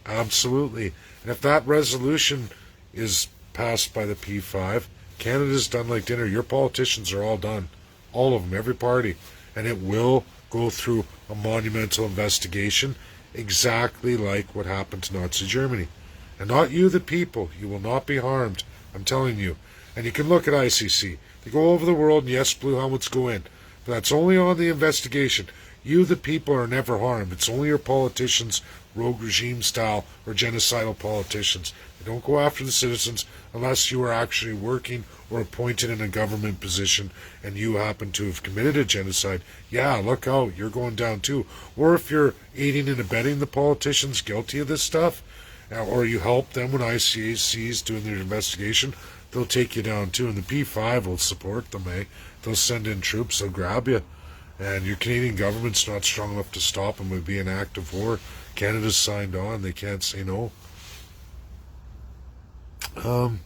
Absolutely. And if that resolution is passed by the P5, Canada's done like dinner. Your politicians are all done. All of them, every party. And it will go through a monumental investigation, exactly like what happened to Nazi Germany. And not you, the people. You will not be harmed. I'm telling you. And you can look at ICC. They go over the world, and yes, blue helmets go in. But that's only on the investigation. You, the people, are never harmed. It's only your politicians, rogue regime style, or genocidal politicians. They don't go after the citizens unless you are actually working or appointed in a government position and you happen to have committed a genocide. Yeah, look out, you're going down too. Or if you're aiding and abetting the politicians guilty of this stuff, or you help them when ICAC is doing their investigation, they'll take you down too. And the P5 will support them, eh? They'll send in troops, they'll grab you. And your Canadian government's not strong enough to stop them. It would be an act of war. Canada's signed on. They can't say no. Oh,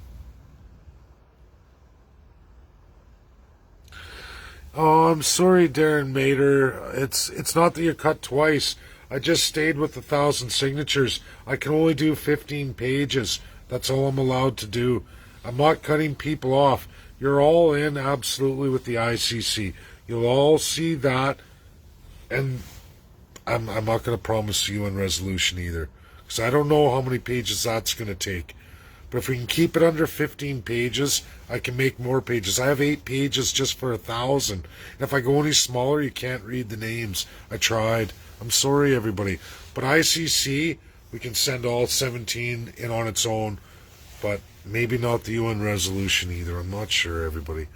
I'm sorry, Darren Mater. It's not that you're cut twice. I just stayed with 1,000 signatures. I can only do 15 pages. That's all I'm allowed to do. I'm not cutting people off. You're all in absolutely with the ICC. You'll all see that, and I'm not going to promise you a resolution either, because I don't know how many pages that's going to take. But if we can keep it under 15 pages, I can make more pages. I have 8 pages just for 1,000. And if I go any smaller, you can't read the names. I tried. I'm sorry, everybody. But ICC, we can send all 17 in on its own, but maybe not the UN resolution either. I'm not sure, everybody.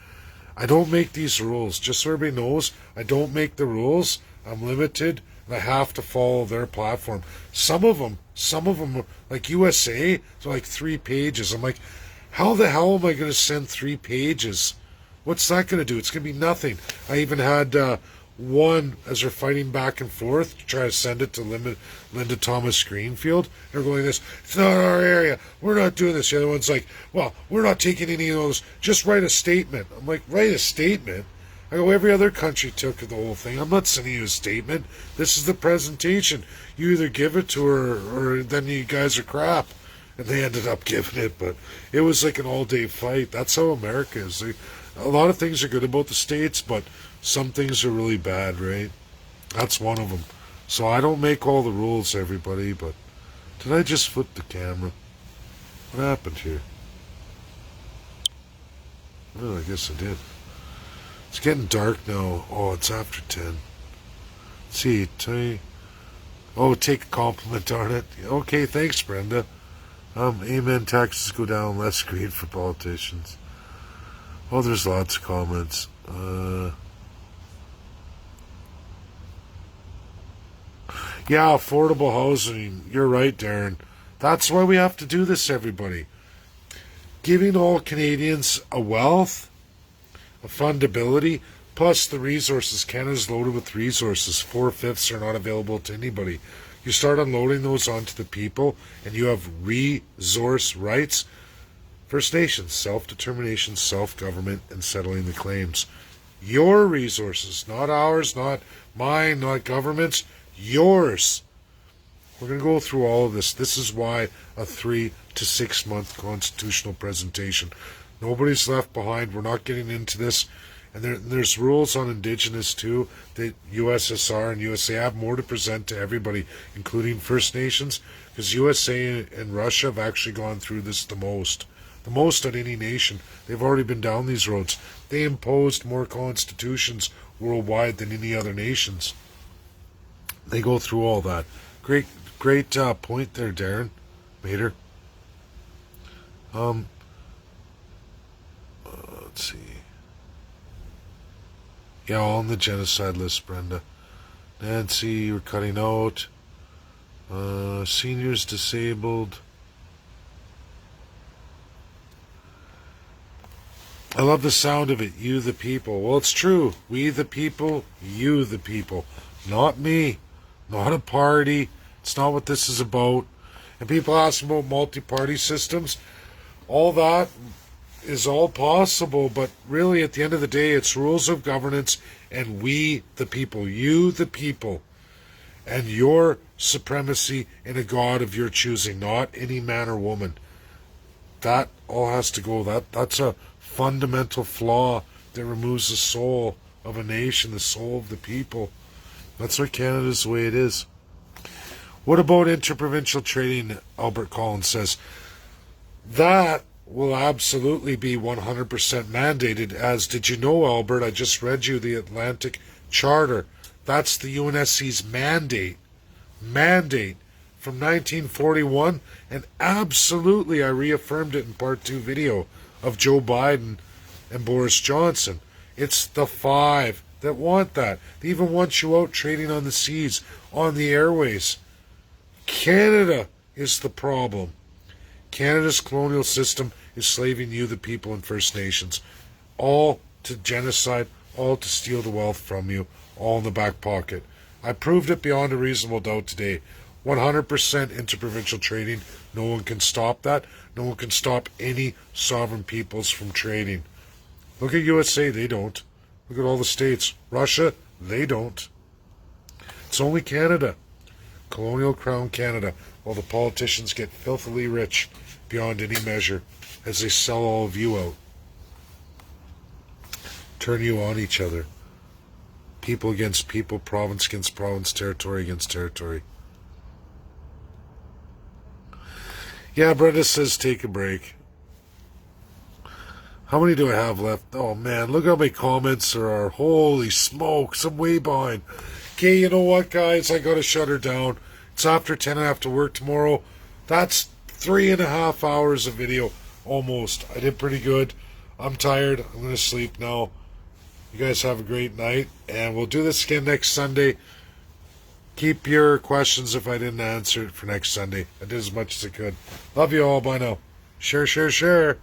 I don't make these rules. Just so everybody knows, I don't make the rules. I'm limited, and I have to follow their platform. Some of them, like USA, they're like 3 pages. I'm like, how the hell am I going to send 3 pages? What's that going to do? It's going to be nothing. I even had one, as they're fighting back and forth, to try to send it to Linda Thomas Greenfield. They're going this, it's not our area. We're not doing this. The other one's like, well, we're not taking any of those. Just write a statement. I'm like, write a statement? I go, every other country took the whole thing. I'm not sending you a statement. This is the presentation. You either give it to her or then you guys are crap. And they ended up giving it, but it was like an all-day fight. That's how America is. A lot of things are good about the States, but some things are really bad, right? That's one of them. So I don't make all the rules, everybody, but did I just flip the camera? What happened here? Well, I guess I did. It's getting dark now. Oh, it's after 10. Let's see, oh, take a compliment on it. Okay, thanks, Brenda. Amen, taxes go down, less greed for politicians. Oh, there's lots of comments. Yeah, affordable housing. You're right, Darren. That's why we have to do this, everybody. Giving all Canadians a wealth, a fundability, plus the resources. Canada's loaded with resources. 4/5 are not available to anybody. You start unloading those onto the people, and you have resource rights. First Nations, self-determination, self-government, and settling the claims. Your resources, not ours, not mine, not government's, yours. We're going to go through all of this. This is why a 3 to 6 month constitutional presentation. Nobody's left behind. We're not getting into this. And there's rules on Indigenous too. The USSR and USA have more to present to everybody, including First Nations, because USA and Russia have actually gone through this the most at any nation. They've already been down these roads. They imposed more constitutions worldwide than any other nations. They go through all that. Great point there, Darren Mater. Let's see. Yeah, all on the genocide list, Brenda. Nancy, you're cutting out. Seniors disabled. I love the sound of it. You the people. Well, it's true. We the people, you the people. Not me. Not a party. It's not what this is about. And people ask about multi-party systems. All that is all possible, but really at the end of the day, it's rules of governance and we the people, you the people, and your supremacy in a God of your choosing, not any man or woman. That all has to go. That's a fundamental flaw that removes the soul of a nation, the soul of the people. That's why Canada's the way it is. What about interprovincial trading? Albert Collins says that will absolutely be 100% mandated. As did you know, Albert, I just read you the Atlantic Charter. That's the UNSC's mandate from 1941, and absolutely I reaffirmed it in part 2 video of Joe Biden and Boris Johnson. It's the 5 that want that. They even want you out trading on the seas, on the airways. Canada is the problem. Canada's colonial system is slaving you, the people, and First Nations. All to genocide, all to steal the wealth from you, all in the back pocket. I proved it beyond a reasonable doubt today. 100% interprovincial trading. No one can stop that. No one can stop any sovereign peoples from trading. Look at USA, they don't. Look at all the states. Russia, they don't. It's only Canada. Colonial Crown Canada, while the politicians get filthily rich beyond any measure as they sell all of you out. Turn you on each other. People against people, province against province, territory against territory. Yeah, Brenda says take a break. How many do I have left? Oh man, look how many comments there are. Holy smokes, I'm way behind. Okay, you know what, guys? I gotta shut her down. It's after 10. I have to work tomorrow. That's 3.5 hours of video, almost. I did pretty good. I'm tired. I'm gonna sleep now. You guys have a great night, and we'll do this again next Sunday. Keep your questions if I didn't answer it for next Sunday. I did as much as I could. Love you all. Bye now. Share, share, share.